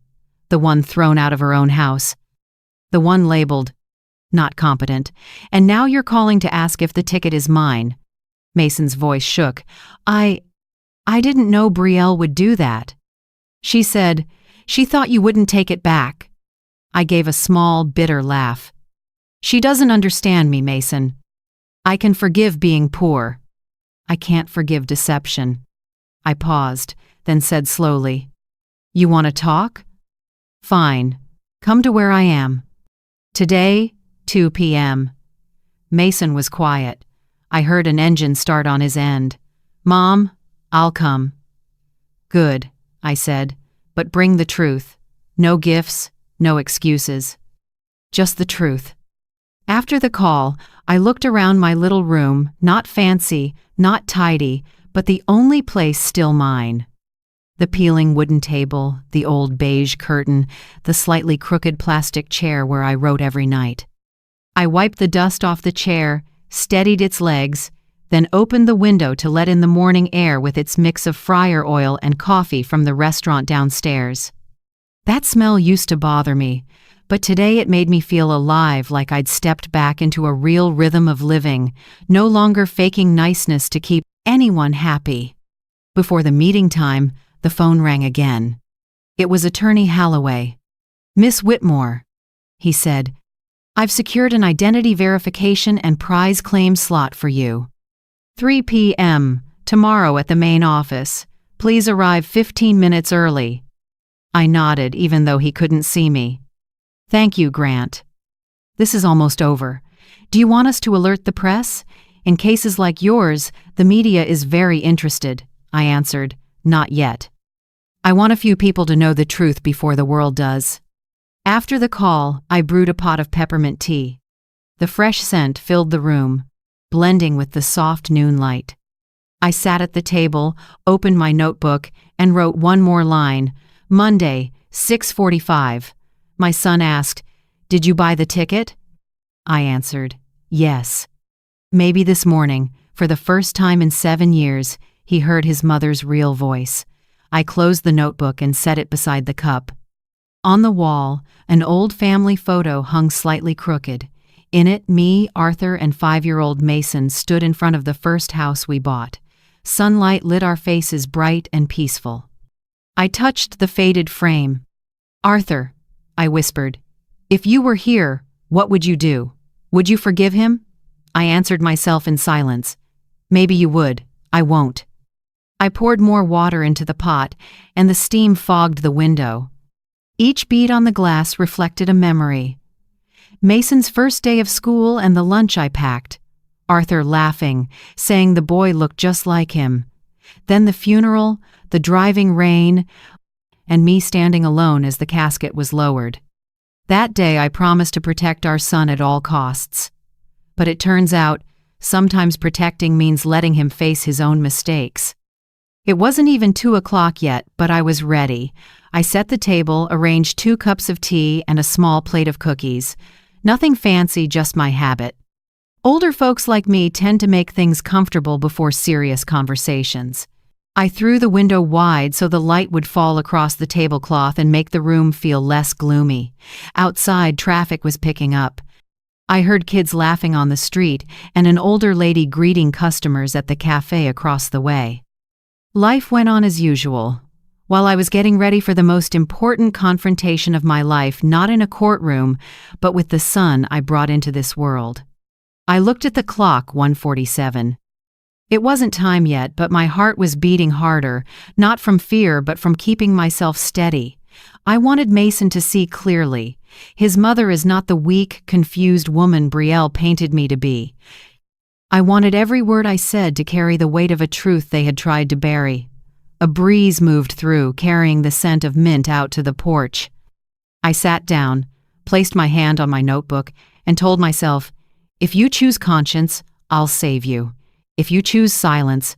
The one thrown out of her own house. The one labeled, not competent. And now you're calling to ask if the ticket is mine. Mason's voice shook. I didn't know Brielle would do that. She said, she thought you wouldn't take it back. I gave a small, bitter laugh. She doesn't understand me, Mason. I can forgive being poor. I can't forgive deception. I paused, then said slowly, you want to talk? Fine. Come to where I am. Today, 2 p.m. Mason was quiet. I heard an engine start on his end. Mom, I'll come. Good, I said, but bring the truth. No gifts, no excuses. Just the truth. After the call, I looked around my little room, not fancy, not tidy, but the only place still mine. The peeling wooden table, the old beige curtain, the slightly crooked plastic chair where I wrote every night. I wiped the dust off the chair, steadied its legs, then opened the window to let in the morning air with its mix of fryer oil and coffee from the restaurant downstairs. That smell used to bother me, but today it made me feel alive, like I'd stepped back into a real rhythm of living, no longer faking niceness to keep anyone happy. Before the meeting time, the phone rang again. It was Attorney Halloway. Miss Whitmore, he said, I've secured an identity verification and prize claim slot for you. 3 p.m. tomorrow at the main office. Please arrive 15 minutes early. I nodded, even though he couldn't see me. Thank you, Grant. This is almost over. Do you want us to alert the press? In cases like yours, the media is very interested, I answered. Not yet. I want a few people to know the truth before the world does. After the call, I brewed a pot of peppermint tea. The fresh scent filled the room, blending with the soft noon light. I sat at the table, opened my notebook, and wrote one more line. Monday, 6:45. My son asked, "Did you buy the ticket?" I answered, "Yes." Maybe this morning, for the first time in 7 years, he heard his mother's real voice. I closed the notebook and set it beside the cup. On the wall, an old family photo hung slightly crooked. In it, me, Arthur, and 5-year-old Mason stood in front of the first house we bought. Sunlight lit our faces bright and peaceful. I touched the faded frame. "Arthur," I whispered, "if you were here, what would you do? Would you forgive him?" I answered myself in silence. "Maybe you would. I won't." I poured more water into the pot, and the steam fogged the window. Each bead on the glass reflected a memory. Mason's first day of school and the lunch I packed. Arthur laughing, saying the boy looked just like him. Then the funeral, the driving rain, and me standing alone as the casket was lowered. That day I promised to protect our son at all costs. But it turns out, sometimes protecting means letting him face his own mistakes. It wasn't even 2 o'clock yet, but I was ready. I set the table, arranged 2 cups of tea and a small plate of cookies. Nothing fancy, just my habit. Older folks like me tend to make things comfortable before serious conversations. I threw the window wide so the light would fall across the tablecloth and make the room feel less gloomy. Outside, traffic was picking up. I heard kids laughing on the street and an older lady greeting customers at the cafe across the way. Life went on as usual, while I was getting ready for the most important confrontation of my life, not in a courtroom, but with the son I brought into this world. I looked at the clock, 1:47. It wasn't time yet, but my heart was beating harder, not from fear but from keeping myself steady. I wanted Mason to see clearly. His mother is not the weak, confused woman Brielle painted me to be. I wanted every word I said to carry the weight of a truth they had tried to bury. A breeze moved through, carrying the scent of mint out to the porch. I sat down, placed my hand on my notebook, and told myself, if you choose conscience, I'll save you. If you choose silence,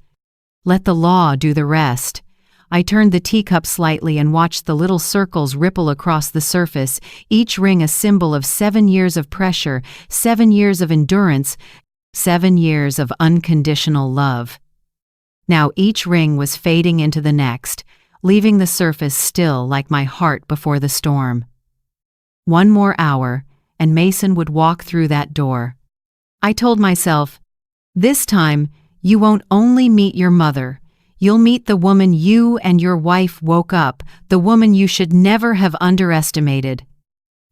let the law do the rest. I turned the teacup slightly and watched the little circles ripple across the surface, each ring a symbol of 7 years of pressure, 7 years of endurance, 7 years of unconditional love. Now each ring was fading into the next, leaving the surface still like my heart before the storm. 1 more hour, and Mason would walk through that door. I told myself, this time, you won't only meet your mother. You'll meet the woman you and your wife woke up, the woman you should never have underestimated.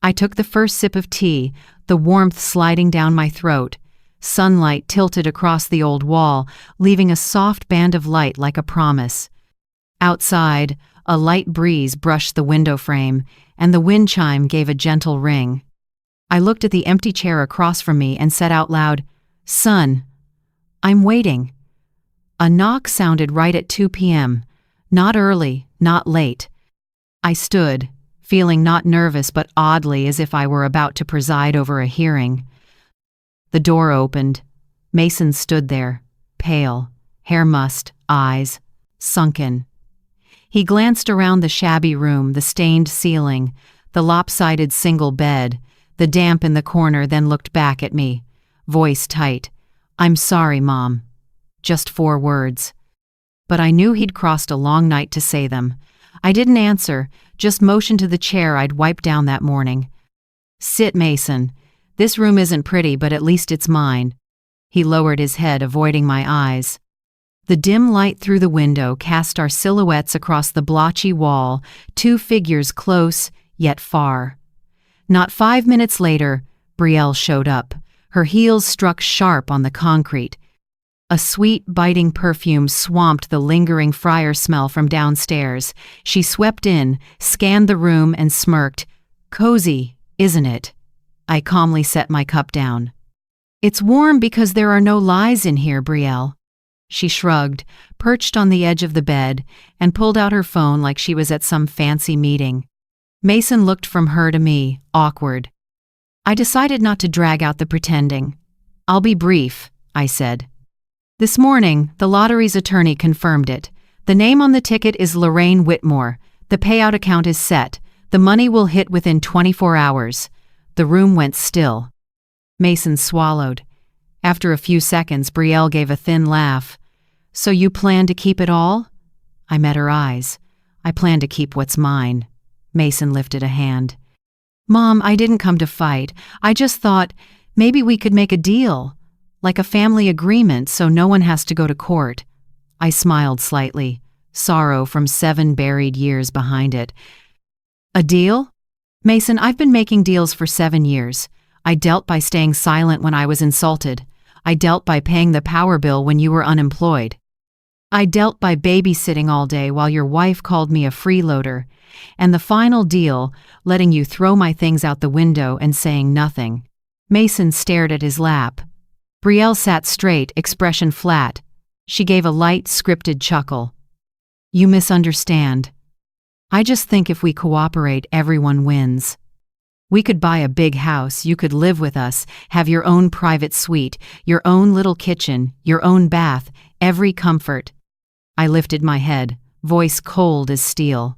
I took the first sip of tea, the warmth sliding down my throat. Sunlight tilted across the old wall, leaving a soft band of light like a promise. Outside, a light breeze brushed the window frame, and the wind chime gave a gentle ring. I looked at the empty chair across from me and said out loud, "Son, I'm waiting." A knock sounded right at 2 p.m., not early, not late. I stood, feeling not nervous but oddly as if I were about to preside over a hearing. The door opened. Mason stood there, pale, hair mussed, eyes sunken. He glanced around the shabby room, the stained ceiling, the lopsided single bed, the damp in the corner, then looked back at me, voice tight. "I'm sorry, Mom." Just 4 words. But I knew he'd crossed a long night to say them. I didn't answer, just motioned to the chair I'd wiped down that morning. "Sit, Mason. This room isn't pretty, but at least it's mine." He lowered his head, avoiding my eyes. The dim light through the window cast our silhouettes across the blotchy wall, 2 figures close, yet far. Not 5 minutes later, Brielle showed up. Her heels struck sharp on the concrete. A sweet, biting perfume swamped the lingering fryer smell from downstairs. She swept in, scanned the room, and smirked. "Cozy, isn't it?" I calmly set my cup down. "It's warm because there are no lies in here, Brielle." She shrugged, perched on the edge of the bed, and pulled out her phone like she was at some fancy meeting. Mason looked from her to me, awkward. I decided not to drag out the pretending. "I'll be brief," I said. "This morning, the lottery's attorney confirmed it. The name on the ticket is Lorraine Whitmore. The payout account is set. The money will hit within 24 hours. The room went still. Mason swallowed. After a few seconds, Brielle gave a thin laugh. "So you plan to keep it all?" I met her eyes. "I plan to keep what's mine." Mason lifted a hand. "Mom, I didn't come to fight. I just thought maybe we could make a deal. Like a family agreement so no one has to go to court." I smiled slightly, sorrow from 7 buried years behind it. "A deal? Mason, I've been making deals for 7 years. I dealt by staying silent when I was insulted. I dealt by paying the power bill when you were unemployed. I dealt by babysitting all day while your wife called me a freeloader. And the final deal, letting you throw my things out the window and saying nothing." Mason stared at his lap. Brielle sat straight, expression flat. She gave a light, scripted chuckle. "You misunderstand. I just think if we cooperate, everyone wins. We could buy a big house, you could live with us, have your own private suite, your own little kitchen, your own bath, every comfort." I lifted my head, voice cold as steel.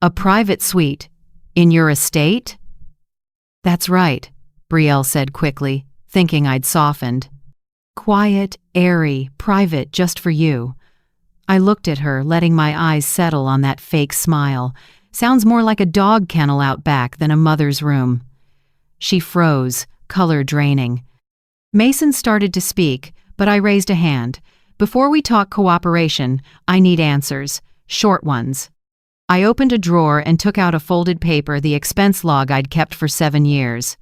"A private suite? In your estate?" "That's right," Brielle said quickly, thinking I'd softened. "Quiet, airy, private, just for you." I looked at her, letting my eyes settle on that fake smile. Sounds more like a dog kennel out back than a mother's room. She froze, color draining. Mason started to speak, but I raised a hand. Before we talk cooperation, I need answers, short ones. I opened a drawer and took out a folded paper, the expense log I'd kept for 7 years.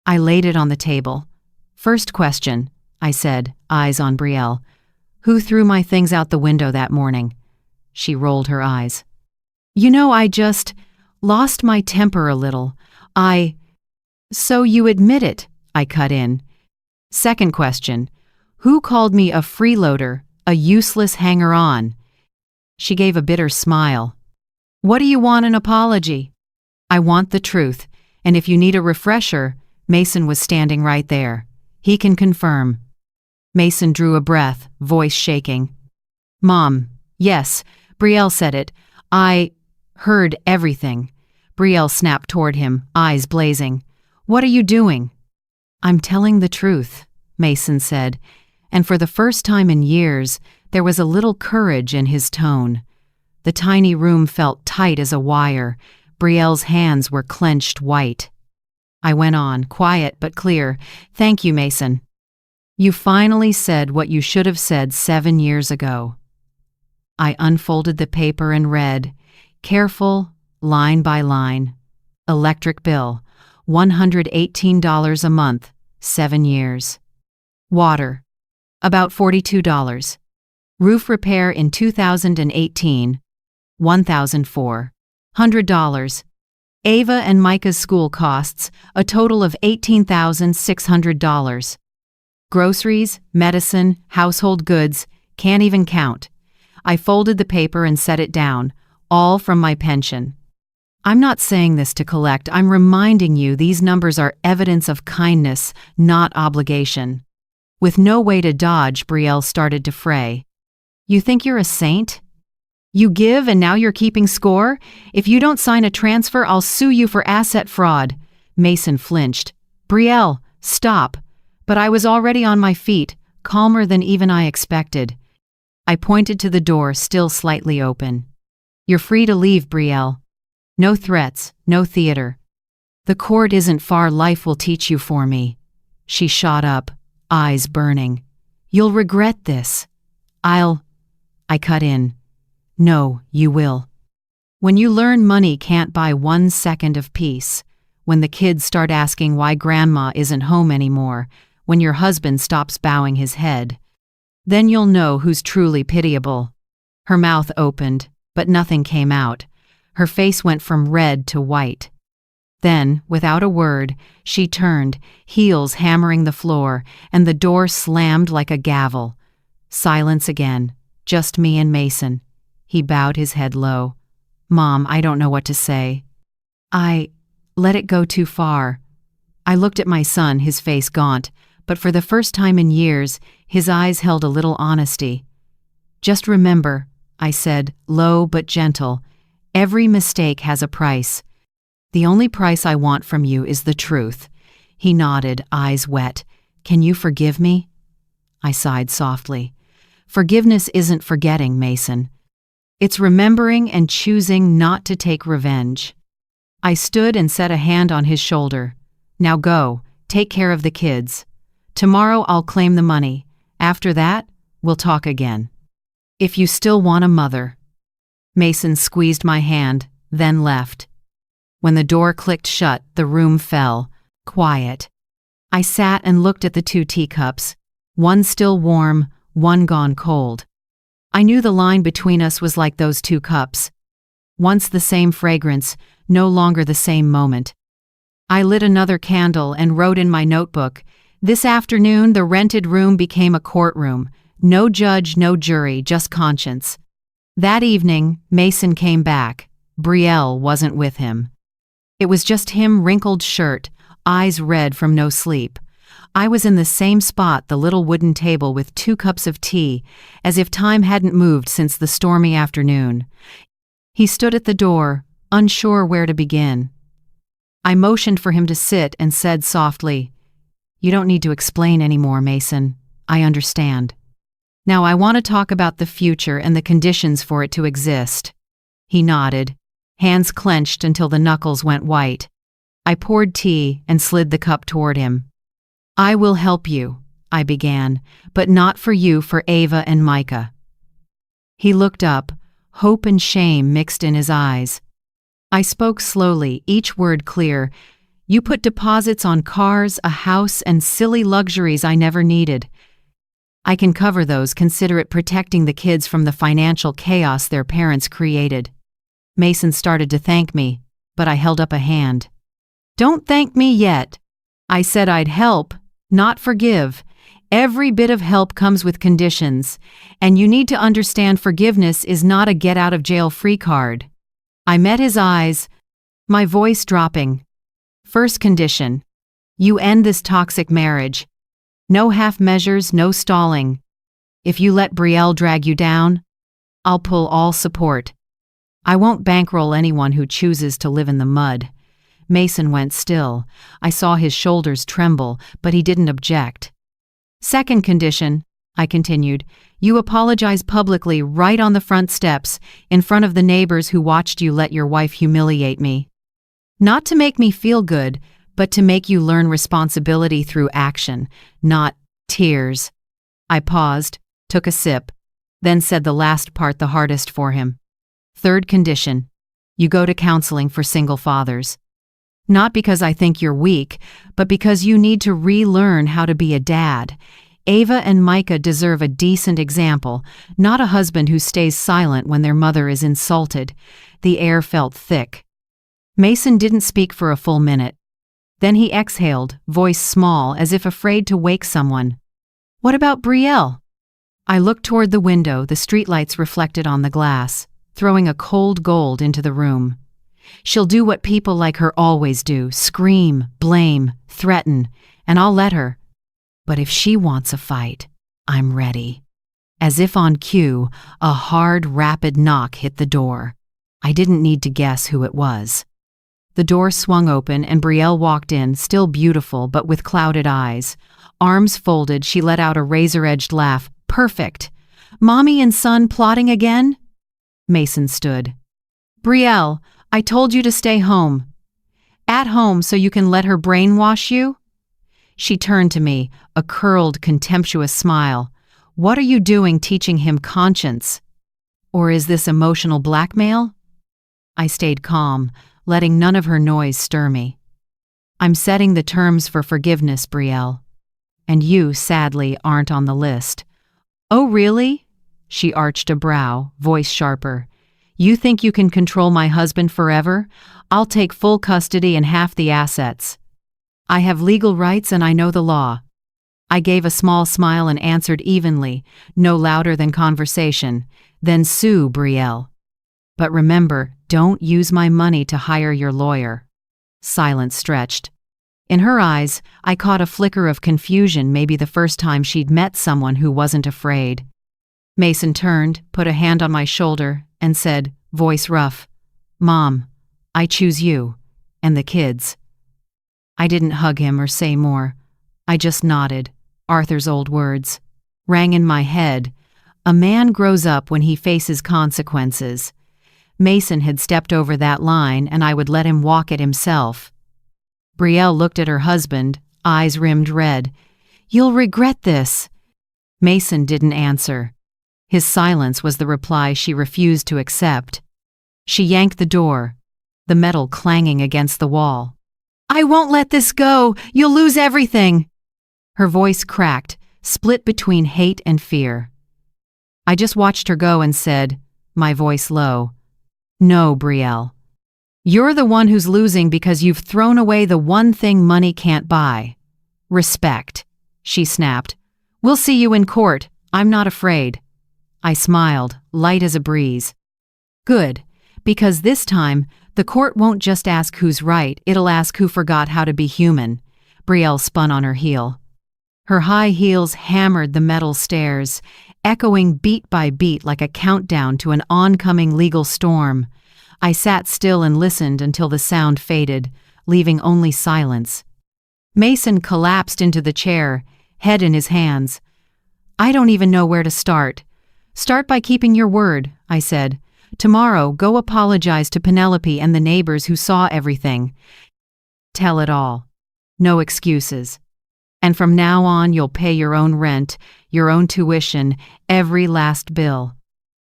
I laid it on the table. First question, I said, eyes on Brielle. Who threw my things out the window that morning? She rolled her eyes. I just lost my temper a little. So you admit it, I cut in. Second question, who called me a freeloader, a useless hanger-on? She gave a bitter smile. What do you want an apology? I want the truth, and if you need a refresher, Mason was standing right there. He can confirm. Mason drew a breath, voice shaking. Mom, yes, Brielle said it. I heard everything. Brielle snapped toward him, eyes blazing. What are you doing? I'm telling the truth, Mason said, and for the first time in years, there was a little courage in his tone. The tiny room felt tight as a wire. Brielle's hands were clenched white. I went on, quiet but clear. Thank you, Mason. You finally said what you should have said 7 years ago. I unfolded the paper and read, careful, line by line. Electric bill, $118 a month, 7 years. Water, about $42. Roof repair in 2018, $1,400. Ava and Micah's school costs, a total of $18,600. Groceries, medicine, household goods, can't even count. I folded the paper and set it down, all from my pension. I'm not saying this to collect, I'm reminding you these numbers are evidence of kindness, not obligation. With no way to dodge, Brielle started to fray. You think you're a saint? You give and now you're keeping score? If you don't sign a transfer, I'll sue you for asset fraud. Mason flinched. Brielle, stop. But I was already on my feet, calmer than even I expected. I pointed to the door, still slightly open. You're free to leave, Brielle. No threats, no theater. The court isn't far, life will teach you for me. She shot up, eyes burning. You'll regret this. I cut in. No, you will. When you learn money can't buy 1 second of peace, when the kids start asking why grandma isn't home anymore, when your husband stops bowing his head, then you'll know who's truly pitiable. Her mouth opened, but nothing came out. Her face went from red to white. Then, without a word, she turned, heels hammering the floor, and the door slammed like a gavel. Silence again, just me and Mason. He bowed his head low. Mom, I don't know what to say. I let it go too far. I looked at my son, his face gaunt, but for the first time in years, his eyes held a little honesty. Just remember, I said, low but gentle, every mistake has a price. The only price I want from you is the truth. He nodded, eyes wet. Can you forgive me? I sighed softly. Forgiveness isn't forgetting, Mason. It's remembering and choosing not to take revenge. I stood and set a hand on his shoulder. Now go, take care of the kids. Tomorrow I'll claim the money. After that, we'll talk again. If you still want a mother. Mason squeezed my hand, then left. When the door clicked shut, the room fell, quiet. I sat and looked at the 2 teacups, one still warm, one gone cold. I knew the line between us was like those 2 cups. Once the same fragrance, no longer the same moment. I lit another candle and wrote in my notebook, this afternoon the rented room became a courtroom. No judge, no jury, just conscience. That evening, Mason came back. Brielle wasn't with him. It was just him, wrinkled shirt, eyes red from no sleep. I was in the same spot, the little wooden table with 2 cups of tea, as if time hadn't moved since the stormy afternoon. He stood at the door, unsure where to begin. I motioned for him to sit and said softly, You don't need to explain anymore, Mason. I understand. Now I want to talk about the future and the conditions for it to exist. He nodded, hands clenched until the knuckles went white. I poured tea and slid the cup toward him. I will help you, I began, but not for you, for Ava and Micah. He looked up, hope and shame mixed in his eyes. I spoke slowly, each word clear. You put deposits on cars, a house, and silly luxuries I never needed. I can cover those, consider it protecting the kids from the financial chaos their parents created. Mason started to thank me, but I held up a hand. Don't thank me yet. I said I'd help, not forgive. Every bit of help comes with conditions, and you need to understand forgiveness is not a get-out-of-jail-free card. I met his eyes, my voice dropping. First condition. You end this toxic marriage. No half measures, no stalling. If you let Brielle drag you down, I'll pull all support. I won't bankroll anyone who chooses to live in the mud. Mason went still. I saw his shoulders tremble, but he didn't object. Second condition, I continued, you apologize publicly right on the front steps, in front of the neighbors who watched you let your wife humiliate me. Not to make me feel good, but to make you learn responsibility through action, not tears. I paused, took a sip, then said the last part the hardest for him. Third condition, you go to counseling for single fathers. Not because I think you're weak, but because you need to relearn how to be a dad. Ava and Micah deserve a decent example, not a husband who stays silent when their mother is insulted. The air felt thick. Mason didn't speak for a full minute. Then he exhaled, voice small, as if afraid to wake someone. What about Brielle? I looked toward the window, the streetlights reflected on the glass, throwing a cold gold into the room. She'll do what people like her always do, scream, blame, threaten, and I'll let her. But if she wants a fight, I'm ready. As if on cue, a hard, rapid knock hit the door. I didn't need to guess who it was. The door swung open and Brielle walked in, still beautiful but with clouded eyes. Arms folded, she let out a razor-edged laugh. Perfect. Mommy and son plotting again? Mason stood. Brielle, I told you to stay home. At home so you can let her brainwash you? She turned to me, a curled, contemptuous smile. What are you doing teaching him conscience? Or is this emotional blackmail? I stayed calm, letting none of her noise stir me. I'm setting the terms for forgiveness, Brielle. And you, sadly, aren't on the list. Oh, really? She arched a brow, voice sharper. You think you can control my husband forever? I'll take full custody and half the assets. I have legal rights and I know the law. I gave a small smile and answered evenly, no louder than conversation. Then sue, Brielle. But remember, don't use my money to hire your lawyer. Silence stretched. In her eyes, I caught a flicker of confusion, maybe the first time she'd met someone who wasn't afraid. Mason turned, put a hand on my shoulder, and said, voice rough, Mom, I choose you, and the kids. I didn't hug him or say more. I just nodded. Arthur's old words rang in my head. A man grows up when he faces consequences. Mason had stepped over that line, and I would let him walk it himself. Brielle looked at her husband, eyes rimmed red. You'll regret this. Mason didn't answer. His silence was the reply she refused to accept. She yanked the door, the metal clanging against the wall. I won't let this go. You'll lose everything. Her voice cracked, split between hate and fear. I just watched her go and said, my voice low, No, Brielle. You're the one who's losing because you've thrown away the one thing money can't buy. Respect, she snapped. We'll see you in court. I'm not afraid. I smiled, light as a breeze. Good, because this time, the court won't just ask who's right, it'll ask who forgot how to be human. Brielle spun on her heel. Her high heels hammered the metal stairs, echoing beat by beat like a countdown to an oncoming legal storm. I sat still and listened until the sound faded, leaving only silence. Mason collapsed into the chair, head in his hands. I don't even know where to start. Start by keeping your word, I said. Tomorrow, go apologize to Penelope and the neighbors who saw everything. Tell it all. No excuses. And from now on, you'll pay your own rent, your own tuition, every last bill.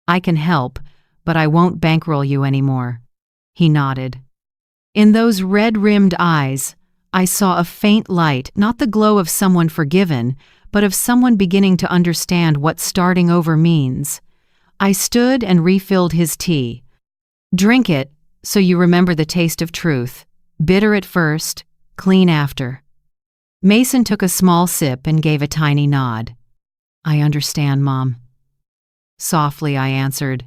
I can help, but I won't bankroll you anymore." He nodded. In those red-rimmed eyes, I saw a faint light, not the glow of someone forgiven, but of someone beginning to understand what starting over means. I stood and refilled his tea. "Drink it, so you remember the taste of truth. Bitter at first, clean after." Mason took a small sip and gave a tiny nod. "I understand, Mom." Softly I answered,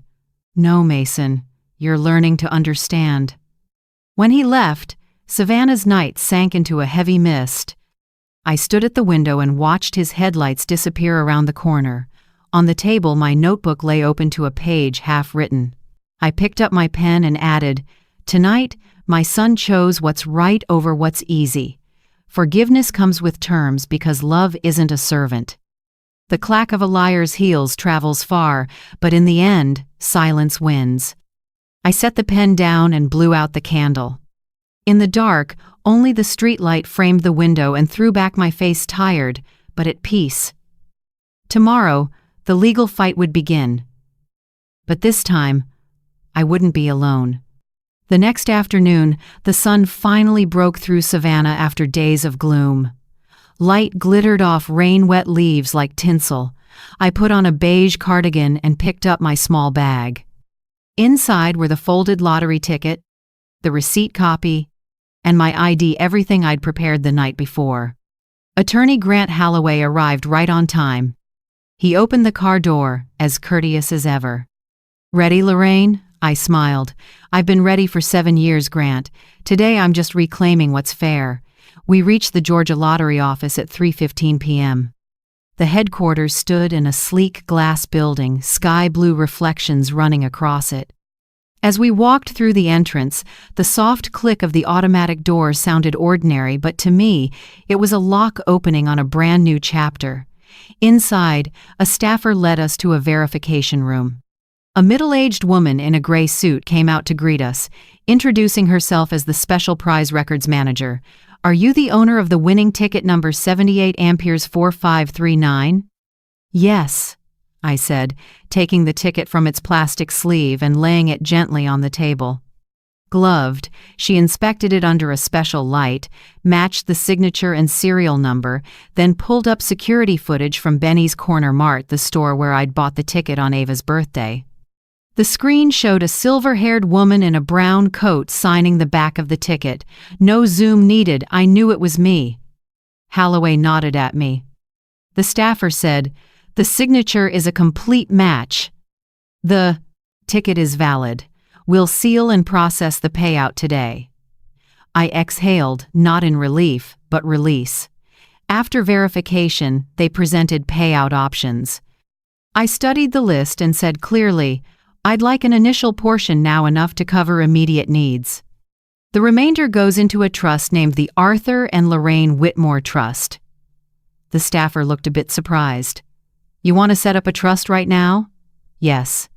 "No, Mason, you're learning to understand." When he left, Savannah's night sank into a heavy mist. I stood at the window and watched his headlights disappear around the corner. On the table, my notebook lay open to a page half written. I picked up my pen and added, "Tonight, my son chose what's right over what's easy. Forgiveness comes with terms because love isn't a servant. The clack of a liar's heels travels far, but in the end, silence wins." I set the pen down and blew out the candle. In the dark, only the streetlight framed the window and threw back my face, tired, but at peace. Tomorrow, the legal fight would begin. But this time, I wouldn't be alone. The next afternoon, the sun finally broke through Savannah after days of gloom. Light glittered off rain-wet leaves like tinsel. I put on a beige cardigan and picked up my small bag. Inside were the folded lottery ticket, the receipt copy, and my ID, everything I'd prepared the night before. Attorney Grant Holloway arrived right on time. He opened the car door, as courteous as ever. "Ready, Lorraine?" I smiled. "I've been ready for 7 years, Grant. Today I'm just reclaiming what's fair." We reached the Georgia Lottery office at 3:15 p.m. The headquarters stood in a sleek glass building, sky blue reflections running across it. As we walked through the entrance, the soft click of the automatic door sounded ordinary, but to me, it was a lock opening on a brand new chapter. Inside, a staffer led us to a verification room. A middle-aged woman in a gray suit came out to greet us, introducing herself as the Special Prize Records Manager. "Are you the owner of the winning ticket number 78 amperes 4539? "Yes," I said, taking the ticket from its plastic sleeve and laying it gently on the table. Gloved, she inspected it under a special light, matched the signature and serial number, then pulled up security footage from Benny's Corner Mart, the store where I'd bought the ticket on Ava's birthday. The screen showed a silver-haired woman in a brown coat signing the back of the ticket. No zoom needed, I knew it was me. Holloway nodded at me. The staffer said, "The signature is a complete match. The ticket is valid. We'll seal and process the payout today." I exhaled, not in relief, but release. After verification, they presented payout options. I studied the list and said clearly, "I'd like an initial portion now, enough to cover immediate needs. The remainder goes into a trust named the Arthur and Lorraine Whitmore Trust." The staffer looked a bit surprised. "You want to set up a trust right now?" "Yes.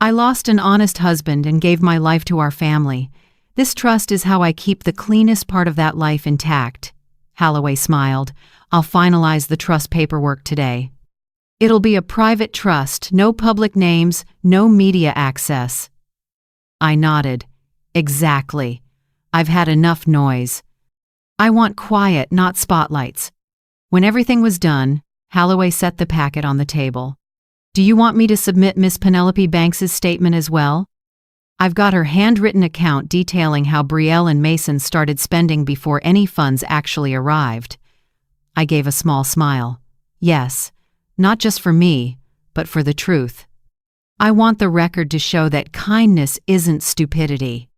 I lost an honest husband and gave my life to our family. This trust is how I keep the cleanest part of that life intact." Holloway smiled. "I'll finalize the trust paperwork today. It'll be a private trust, no public names, no media access." I nodded. "Exactly. I've had enough noise. I want quiet, not spotlights." When everything was done, Holloway set the packet on the table. "Do you want me to submit Miss Penelope Banks's statement as well? I've got her handwritten account detailing how Brielle and Mason started spending before any funds actually arrived." I gave a small smile. "Yes. Not just for me, but for the truth. I want the record to show that kindness isn't stupidity."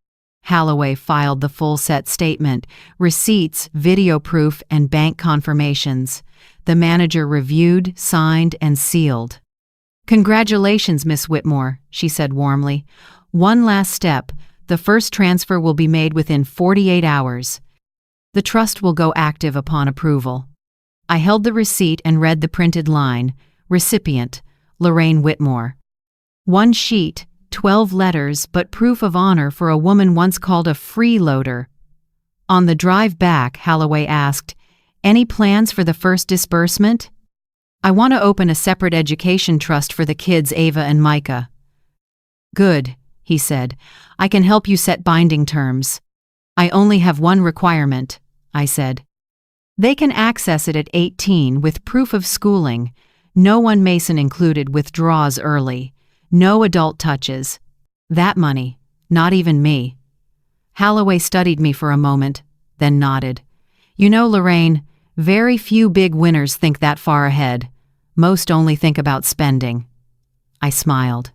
Holloway filed the full-set statement, receipts, video proof, and bank confirmations. The manager reviewed, signed, and sealed. "Congratulations, Miss Whitmore," she said warmly. "One last step. The first transfer will be made within 48 hours. The trust will go active upon approval." I held the receipt and read the printed line, "Recipient, Lorraine Whitmore." One sheet, 12 letters, but proof of honor for a woman once called a freeloader. On the drive back, Holloway asked, "Any plans for the first disbursement?" "I want to open a separate education trust for the kids, Ava and Micah." "Good," he said. "I can help you set binding terms." "I only have one requirement," I said. "They can access it at 18 with proof of schooling. No one Mason included withdraws early. No adult touches. That money, not even me." Holloway studied me for a moment, then nodded. "You know, Lorraine, very few big winners think that far ahead. Most only think about spending." I smiled.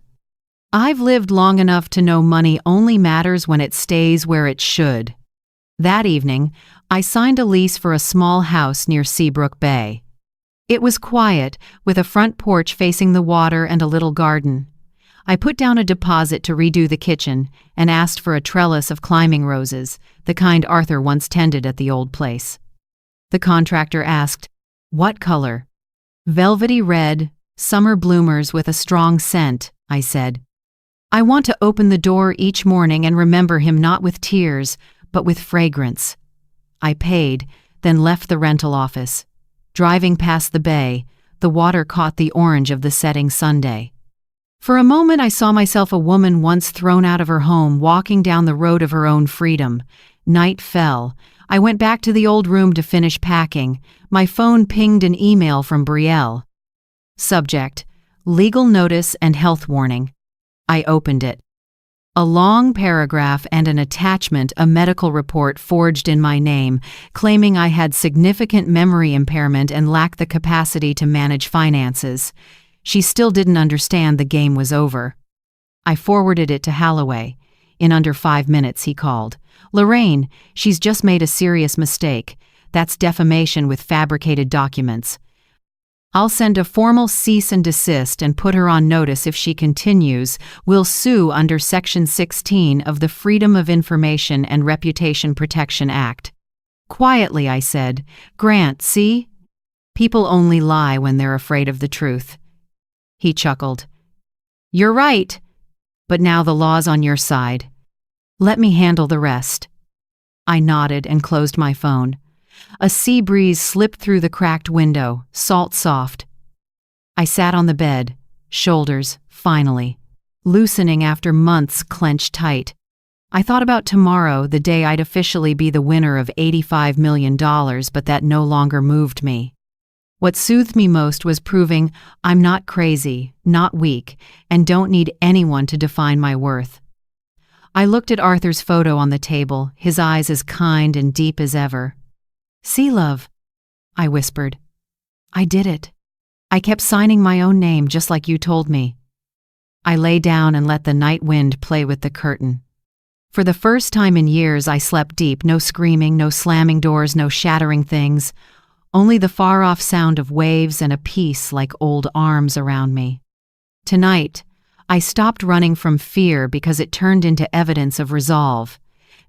"I've lived long enough to know money only matters when it stays where it should." That evening, I signed a lease for a small house near Seabrook Bay. It was quiet, with a front porch facing the water and a little garden. I put down a deposit to redo the kitchen and asked for a trellis of climbing roses, the kind Arthur once tended at the old place. The contractor asked, "What color?" "Velvety red, summer bloomers with a strong scent," I said. "I want to open the door each morning and remember him not with tears, but with fragrance." I paid, then left the rental office. Driving past the bay, the water caught the orange of the setting Sunday. For a moment I saw myself a woman once thrown out of her home walking down the road of her own freedom. Night fell. I went back to the old room to finish packing. My phone pinged an email from Brielle. Subject: Legal notice and health warning. I opened it. A long paragraph and an attachment, a medical report forged in my name, claiming I had significant memory impairment and lacked the capacity to manage finances. She still didn't understand the game was over. I forwarded it to Holloway. In under 5 minutes, he called. "Lorraine, she's just made a serious mistake. That's defamation with fabricated documents. I'll send a formal cease and desist and put her on notice if she continues. We'll sue under Section 16 of the Freedom of Information and Reputation Protection Act." Quietly, I said, "Grant, see? People only lie when they're afraid of the truth." He chuckled. "You're right, but now the law's on your side. Let me handle the rest." I nodded and closed my phone. A sea breeze slipped through the cracked window, salt soft. I sat on the bed, shoulders, finally, loosening after months clenched tight. I thought about tomorrow, the day I'd officially be the winner of $85 million, but that no longer moved me. What soothed me most was proving I'm not crazy, not weak, and don't need anyone to define my worth. I looked at Arthur's photo on the table, his eyes as kind and deep as ever. "See, love," I whispered. "I did it. I kept signing my own name just like you told me." I lay down and let the night wind play with the curtain. For the first time in years, I slept deep, no screaming, no slamming doors, no shattering things, only the far-off sound of waves and a peace like old arms around me. Tonight, I stopped running from fear because it turned into evidence of resolve.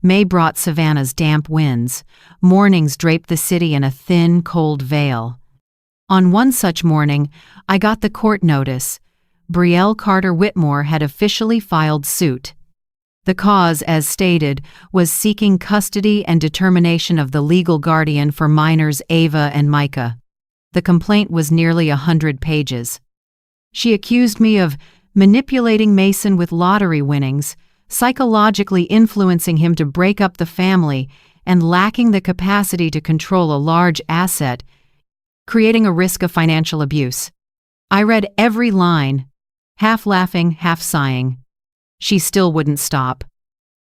May brought Savannah's damp winds. Mornings draped the city in a thin, cold veil. On one such morning, I got the court notice. Brielle Carter Whitmore had officially filed suit. The cause, as stated, was seeking custody and determination of the legal guardian for minors Ava and Micah. The complaint was nearly 100 pages. She accused me of manipulating Mason with lottery winnings, psychologically influencing him to break up the family, and lacking the capacity to control a large asset, creating a risk of financial abuse. I read every line, half laughing, half sighing. She still wouldn't stop.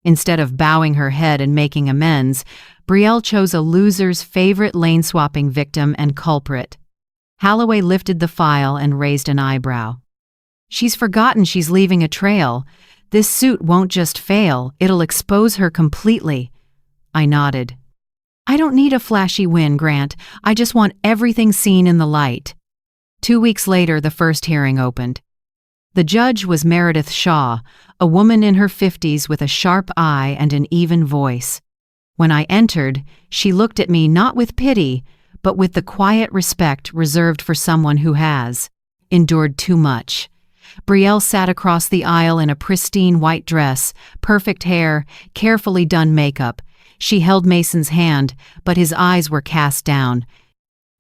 Instead of bowing her head and making amends, Brielle chose a loser's favorite lane-swapping victim and culprit. Holloway lifted the file and raised an eyebrow. "She's forgotten she's leaving a trail. This suit won't just fail, it'll expose her completely." I nodded. "I don't need a flashy win, Grant. I just want everything seen in the light." 2 weeks later, the first hearing opened. The judge was Meredith Shaw, a woman in her 50s with a sharp eye and an even voice. When I entered, she looked at me not with pity, but with the quiet respect reserved for someone who has endured too much. Brielle sat across the aisle in a pristine white dress, perfect hair, carefully done makeup, She held Mason's hand, but his eyes were cast down.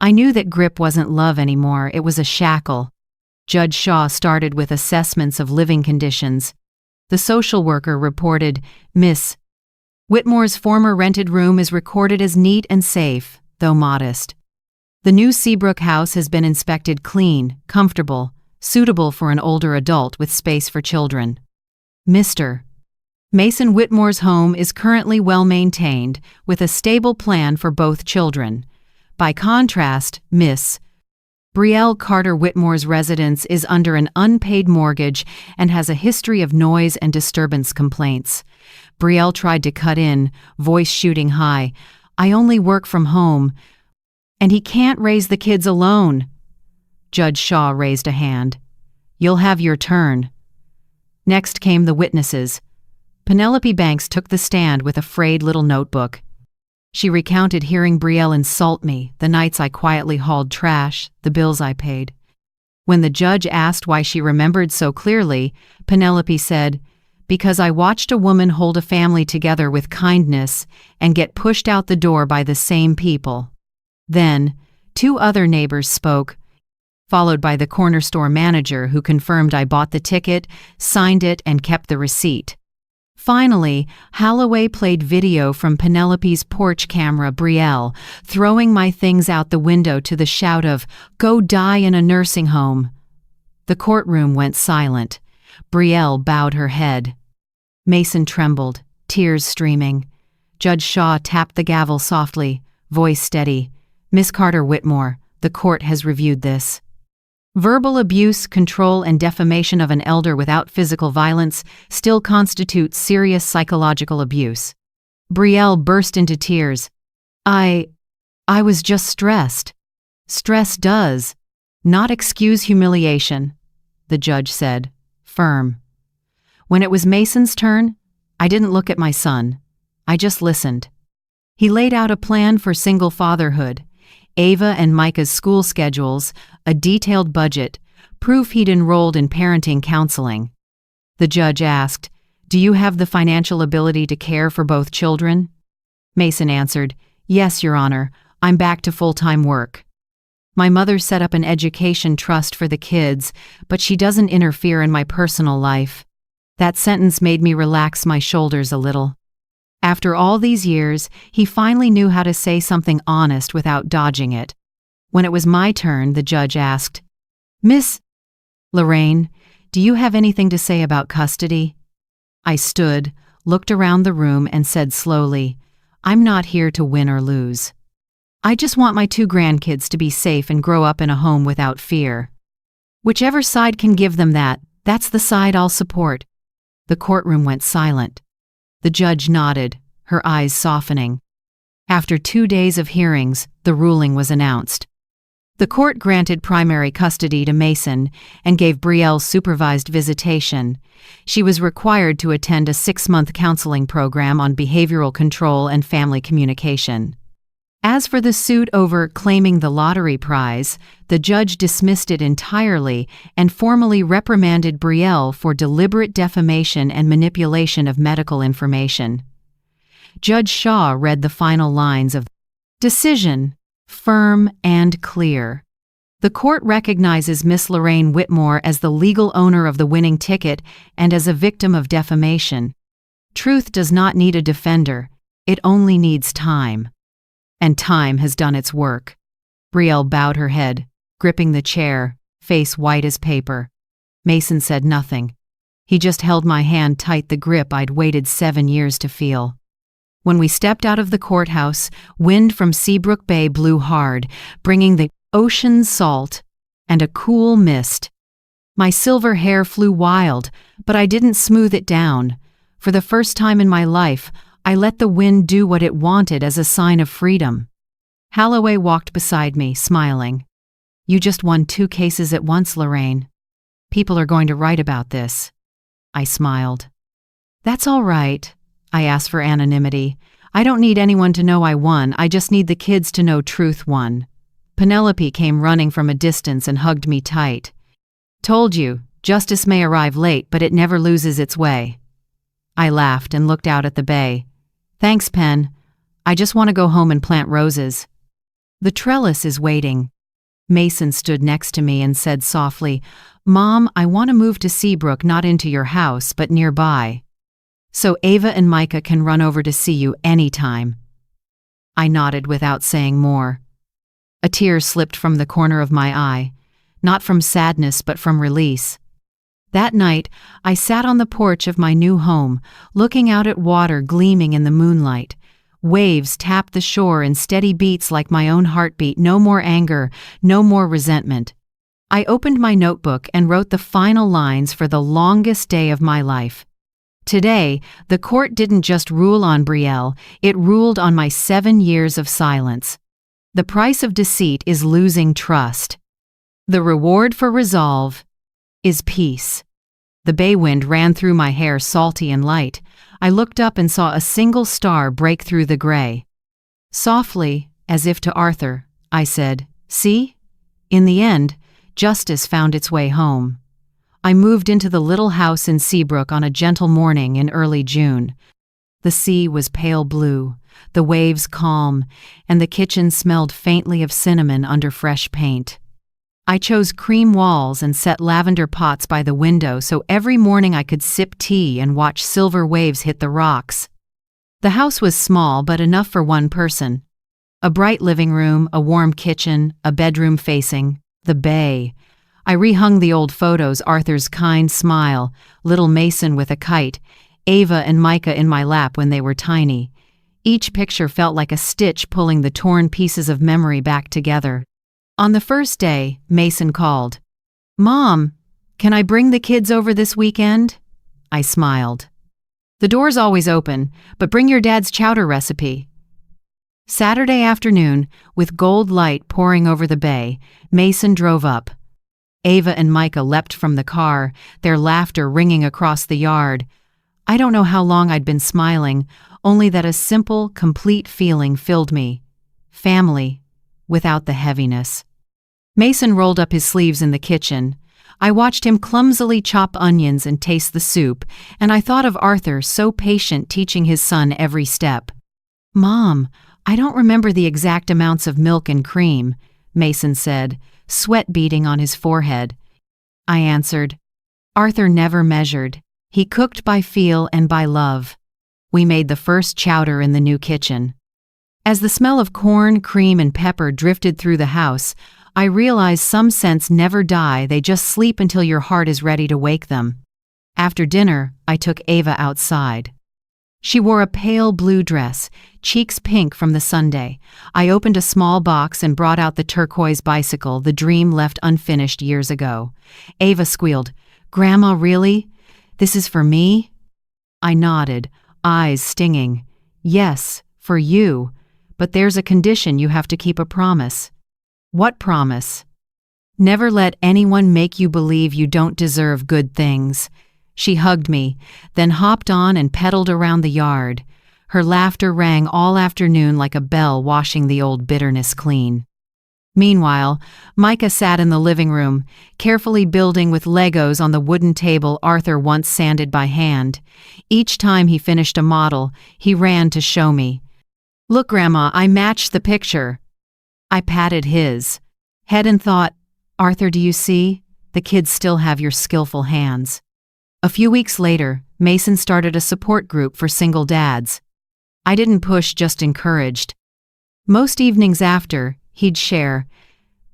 I knew that grip wasn't love anymore, it was a shackle. Judge Shaw started with assessments of living conditions. The social worker reported, "Miss Whitmore's former rented room is recorded as neat and safe, though modest. The new Seabrook house has been inspected clean, comfortable, suitable for an older adult with space for children. Mr. Mason Whitmore's home is currently well maintained, with a stable plan for both children. By contrast, Miss Brielle Carter Whitmore's residence is under an unpaid mortgage and has a history of noise and disturbance complaints." Brielle tried to cut in, voice shooting high. "I only work from home, and he can't raise the kids alone." Judge Shaw raised a hand. "You'll have your turn." Next came the witnesses. Penelope Banks took the stand with a frayed little notebook. She recounted hearing Brielle insult me, the nights I quietly hauled trash, the bills I paid. When the judge asked why she remembered so clearly, Penelope said, "Because I watched a woman hold a family together with kindness and get pushed out the door by the same people." Then, 2 other neighbors spoke, followed by the corner store manager who confirmed I bought the ticket, signed it, and kept the receipt. Finally, Holloway played video from Penelope's porch camera, Brielle, throwing my things out the window to the shout of, "Go die in a nursing home." The courtroom went silent. Brielle bowed her head. Mason trembled, tears streaming. Judge Shaw tapped the gavel softly, voice steady. "Miss Carter Whitmore, the court has reviewed this. Verbal abuse, control, and defamation of an elder without physical violence still constitute serious psychological abuse." Brielle burst into tears. I was just stressed. Stress does not excuse humiliation," the judge said, firm. When it was Mason's turn, I didn't look at my son. I just listened. He laid out a plan for single fatherhood, Ava and Micah's school schedules, a detailed budget, proof he'd enrolled in parenting counseling. The judge asked, "Do you have the financial ability to care for both children?" Mason answered, "Yes, Your Honor, I'm back to full-time work. My mother set up an education trust for the kids, but she doesn't interfere in my personal life." That sentence made me relax my shoulders a little. After all these years, he finally knew how to say something honest without dodging it. When it was my turn, the judge asked, "Miss Lorraine, do you have anything to say about custody?" I stood, looked around the room, and said slowly, "I'm not here to win or lose. I just want my 2 grandkids to be safe and grow up in a home without fear. Whichever side can give them that, that's the side I'll support." The courtroom went silent. The judge nodded, her eyes softening. After 2 days of hearings, the ruling was announced. The court granted primary custody to Mason and gave Brielle supervised visitation. She was required to attend a 6-month counseling program on behavioral control and family communication. As for the suit over claiming the lottery prize, the judge dismissed it entirely and formally reprimanded Brielle for deliberate defamation and manipulation of medical information. Judge Shaw read the final lines of the decision, firm and clear. The court recognizes Miss Lorraine Whitmore as the legal owner of the winning ticket and as a victim of defamation. Truth does not need a defender, it only needs time. And time has done its work. Brielle bowed her head, gripping the chair, face white as paper. Mason said nothing. He just held my hand tight, the grip I'd waited 7 years to feel. When we stepped out of the courthouse, wind from Seabrook Bay blew hard, bringing the ocean's salt and a cool mist. My silver hair flew wild, but I didn't smooth it down. For the first time in my life, I let the wind do what it wanted as a sign of freedom. Holloway walked beside me, smiling. "You just won 2 cases at once, Lorraine. People are going to write about this." I smiled. "That's all right." I asked for anonymity. "I don't need anyone to know I won, I just need the kids to know truth won." Penelope came running from a distance and hugged me tight. "Told you, justice may arrive late, but it never loses its way." I laughed and looked out at the bay. "Thanks, Pen. I just want to go home and plant roses. The trellis is waiting. Mason stood next to me and said softly, Mom, I want to move to Seabrook, not into your house, but nearby. So Ava and Micah can run over to see you anytime. I nodded without saying more. A tear slipped from the corner of my eye, not from sadness but from release. That night, I sat on the porch of my new home, looking out at water gleaming in the moonlight. Waves tapped the shore in steady beats like my own heartbeat. No more anger, no more resentment. I opened my notebook and wrote the final lines for the longest day of my life. Today, the court didn't just rule on Brielle, it ruled on my 7 years of silence. The price of deceit is losing trust. The reward for resolve is peace. The bay wind ran through my hair, salty and light. I looked up and saw a single star break through the gray. Softly, as if to Arthur, I said, See? In the end, justice found its way home. I moved into the little house in Seabrook on a gentle morning in early June. The sea was pale blue, the waves calm, and the kitchen smelled faintly of cinnamon under fresh paint. I chose cream walls and set lavender pots by the window so every morning I could sip tea and watch silver waves hit the rocks. The house was small but enough for one person. A bright living room, a warm kitchen, a bedroom facing the bay. I rehung the old photos, Arthur's kind smile, little Mason with a kite, Ava and Micah in my lap when they were tiny. Each picture felt like a stitch pulling the torn pieces of memory back together. On the first day, Mason called. Mom, can I bring the kids over this weekend? I smiled. The door's always open, but bring your dad's chowder recipe. Saturday afternoon, with gold light pouring over the bay, Mason drove up. Ava and Micah leapt from the car, their laughter ringing across the yard. I don't know how long I'd been smiling, only that a simple, complete feeling filled me. Family, without the heaviness. Mason rolled up his sleeves in the kitchen. I watched him clumsily chop onions and taste the soup, and I thought of Arthur, so patient, teaching his son every step. Mom, I don't remember the exact amounts of milk and cream, Mason said, sweat beading on his forehead. I answered, Arthur never measured. He cooked by feel and by love. We made the first chowder in the new kitchen. As the smell of corn, cream, and pepper drifted through the house, I realized some scents never die, they just sleep until your heart is ready to wake them. After dinner, I took Ava outside. She wore a pale blue dress, cheeks pink from the sundae. I opened a small box and brought out the turquoise bicycle, the dream left unfinished years ago. Ava squealed, Grandma, really? This is for me? I nodded, eyes stinging. Yes, for you. But there's a condition, you have to keep a promise. What promise? Never let anyone make you believe you don't deserve good things. She hugged me, then hopped on and pedaled around the yard. Her laughter rang all afternoon like a bell washing the old bitterness clean. Meanwhile, Micah sat in the living room, carefully building with Legos on the wooden table Arthur once sanded by hand. Each time he finished a model, he ran to show me. Look, Grandma, I matched the picture. I patted his head and thought, Arthur, do you see? The kids still have your skillful hands. A few weeks later, Mason started a support group for single dads. I didn't push, just encouraged. Most evenings after, he'd share,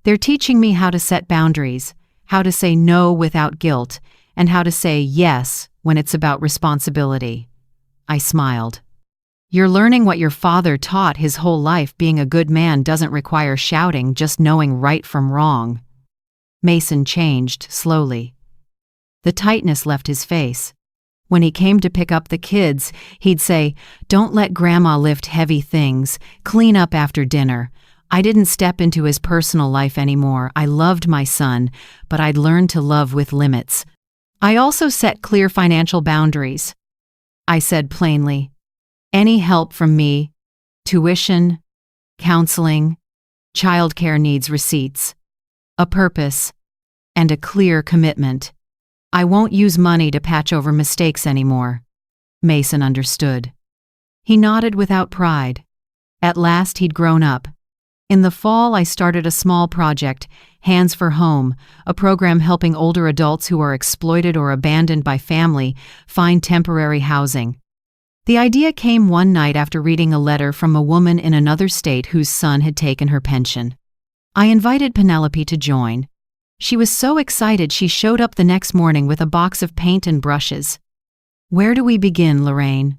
They're teaching me how to set boundaries, how to say no without guilt, and how to say yes when it's about responsibility. I smiled. You're learning what your father taught his whole life. Being a good man doesn't require shouting, just knowing right from wrong. Mason changed slowly. The tightness left his face. When he came to pick up the kids, he'd say, Don't let Grandma lift heavy things, clean up after dinner. I didn't step into his personal life anymore. I loved my son, but I'd learned to love with limits. I also set clear financial boundaries. I said plainly, Any help from me, tuition, counseling, childcare needs receipts, a purpose, and a clear commitment. I won't use money to patch over mistakes anymore. Mason understood. He nodded without pride. At last he'd grown up. In the fall, I started a small project, Hands for Home, a program helping older adults who are exploited or abandoned by family find temporary housing. The idea came one night after reading a letter from a woman in another state whose son had taken her pension. I invited Penelope to join. She was so excited she showed up the next morning with a box of paint and brushes. "Where do we begin, Lorraine?"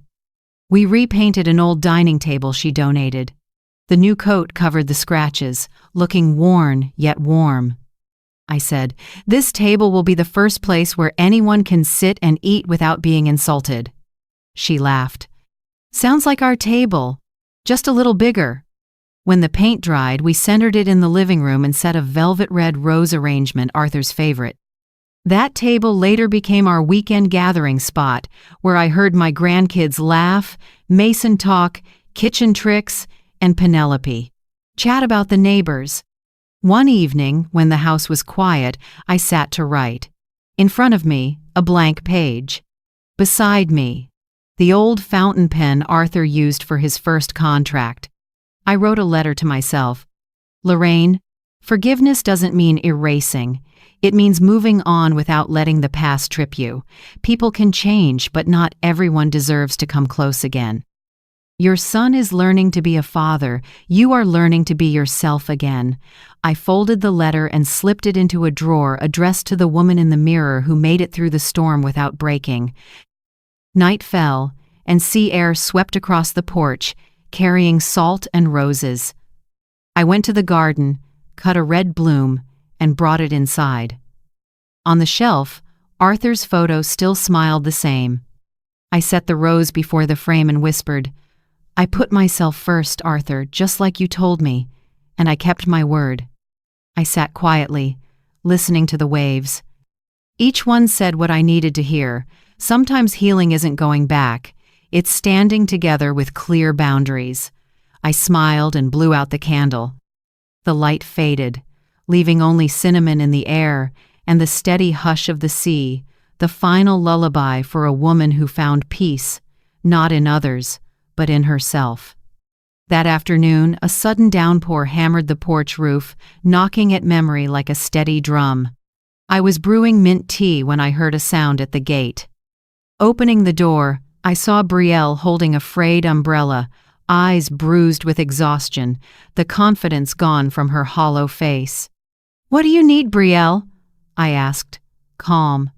We repainted an old dining table she donated. The new coat covered the scratches, looking worn yet warm. I said, "This table will be the first place where anyone can sit and eat without being insulted." She laughed. "Sounds like our table, just a little bigger." When the paint dried, we centered it in the living room and set a velvet red rose arrangement, Arthur's favorite. That table later became our weekend gathering spot, where I heard my grandkids laugh, Mason talk, kitchen tricks, and Penelope chat about the neighbors. One evening, when the house was quiet, I sat to write. In front of me, a blank page. Beside me, the old fountain pen Arthur used for his first contract. I wrote a letter to myself. "Lorraine, forgiveness doesn't mean erasing. It means moving on without letting the past trip you. People can change, but not everyone deserves to come close again. Your son is learning to be a father. You are learning to be yourself again." I folded the letter and slipped it into a drawer addressed to the woman in the mirror who made it through the storm without breaking. Night fell, and sea air swept across the porch, carrying salt and roses. I went to the garden, cut a red bloom, and brought it inside. On the shelf, Arthur's photo still smiled the same. I set the rose before the frame and whispered, "I put myself first, Arthur, just like you told me, and I kept my word." I sat quietly, listening to the waves. Each one said what I needed to hear. Sometimes healing isn't going back. It's standing together with clear boundaries. I smiled and blew out the candle. The light faded, leaving only cinnamon in the air and the steady hush of the sea, the final lullaby for a woman who found peace, not in others, but in herself. That afternoon, a sudden downpour hammered the porch roof, knocking at memory like a steady drum. I was brewing mint tea when I heard a sound at the gate. Opening the door, I saw Brielle holding a frayed umbrella, eyes bruised with exhaustion, the confidence gone from her hollow face. "What do you need, Brielle?" I asked, calm.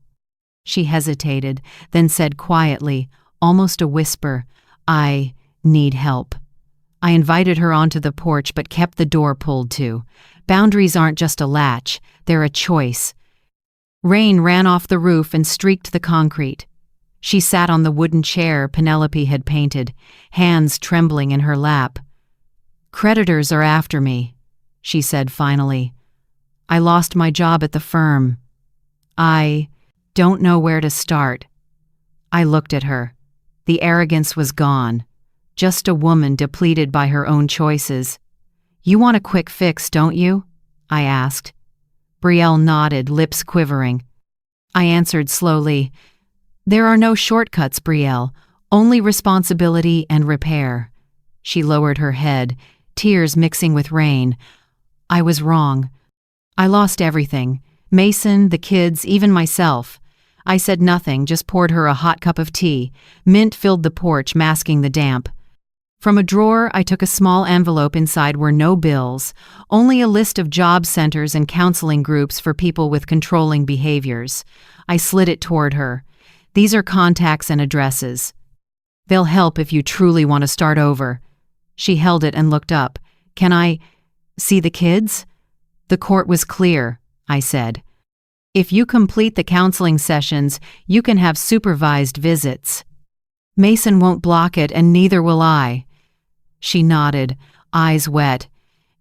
She hesitated, then said quietly, almost a whisper, "I need help." I invited her onto the porch but kept the door pulled to. Boundaries aren't just a latch, they're a choice. Rain ran off the roof and streaked the concrete. She sat on the wooden chair Penelope had painted, hands trembling in her lap. "Creditors are after me," she said finally. "I lost my job at the firm. I don't know where to start." I looked at her. The arrogance was gone. Just a woman depleted by her own choices. "You want a quick fix, don't you?" I asked. Brielle nodded, lips quivering. I answered slowly, "There are no shortcuts, Brielle, only responsibility and repair." She lowered her head, tears mixing with rain. "I was wrong. I lost everything. Mason, the kids, even myself." I said nothing, just poured her a hot cup of tea. Mint filled the porch, masking the damp. From a drawer, I took a small envelope. Inside were no bills, only a list of job centers and counseling groups for people with controlling behaviors. I slid it toward her. "These are contacts and addresses. They'll help if you truly want to start over." She held it and looked up. "Can I see the kids?" "The court was clear," I said. "If you complete the counseling sessions, you can have supervised visits. Mason won't block it, and neither will I." She nodded, eyes wet.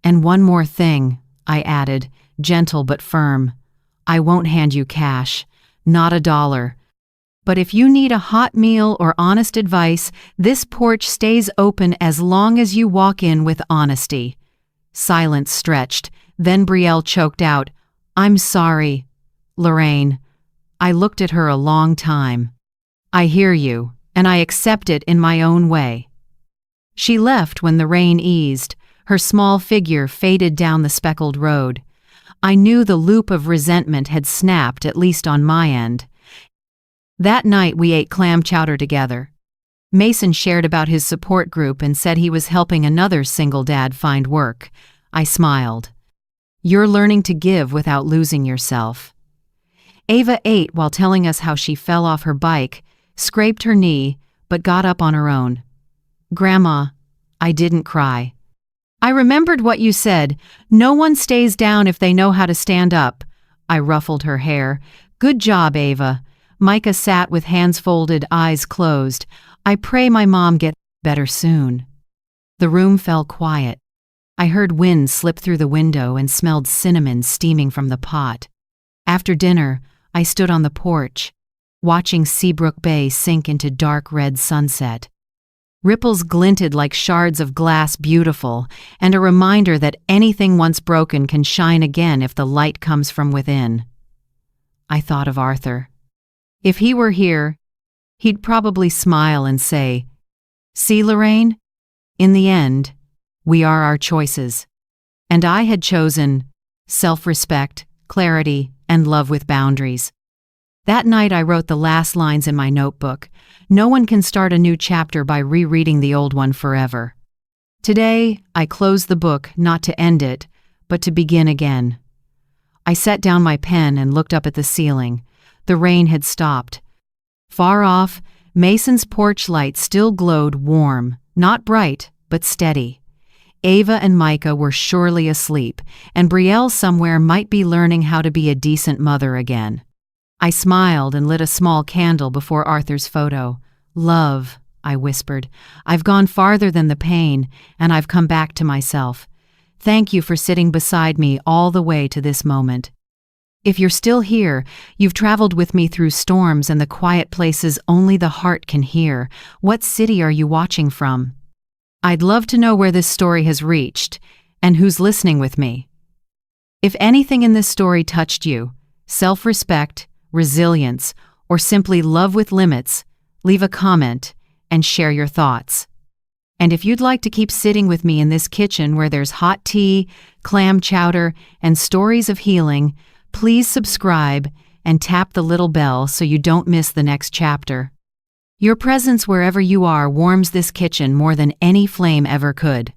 "And one more thing," I added, gentle but firm. "I won't hand you cash, not a dollar. But if you need a hot meal or honest advice, this porch stays open as long as you walk in with honesty." Silence stretched, then Brielle choked out, "I'm sorry, Lorraine." I looked at her a long time. "I hear you, and I accept it in my own way." She left when the rain eased. Her small figure faded down the speckled road. I knew the loop of resentment had snapped, at least on my end. That night we ate clam chowder together. Mason shared about his support group and said he was helping another single dad find work. I smiled. You're learning to give without losing yourself. Ava ate while telling us how she fell off her bike, scraped her knee, but got up on her own. Grandma, I didn't cry. I remembered what you said. No one stays down if they know how to stand up. I ruffled her hair. Good job, Ava. Micah sat with hands folded, eyes closed. I pray my mom gets better soon. The room fell quiet. I heard wind slip through the window and smelled cinnamon steaming from the pot. After dinner, I stood on the porch, watching Seabrook Bay sink into dark red sunset. Ripples glinted like shards of glass, beautiful, and a reminder that anything once broken can shine again if the light comes from within. I thought of Arthur. If he were here, he'd probably smile and say, "See, Lorraine? In the end, we are our choices." And I had chosen self-respect, clarity, and love with boundaries. That night I wrote the last lines in my notebook. No one can start a new chapter by rereading the old one forever. Today, I close the book not to end it, but to begin again. I set down my pen and looked up at the ceiling. The rain had stopped. Far off, Mason's porch light still glowed warm, not bright, but steady. Ava and Micah were surely asleep, and Brielle somewhere might be learning how to be a decent mother again. I smiled and lit a small candle before Arthur's photo. "Love," I whispered. "I've gone farther than the pain, and I've come back to myself. Thank you for sitting beside me all the way to this moment. If you're still here, you've traveled with me through storms and the quiet places only the heart can hear. What city are you watching from? I'd love to know where this story has reached, and who's listening with me. If anything in this story touched you, self-respect, resilience, or simply love with limits, leave a comment and share your thoughts. And if you'd like to keep sitting with me in this kitchen where there's hot tea, clam chowder, and stories of healing, please subscribe and tap the little bell so you don't miss the next chapter. Your presence wherever you are warms this kitchen more than any flame ever could.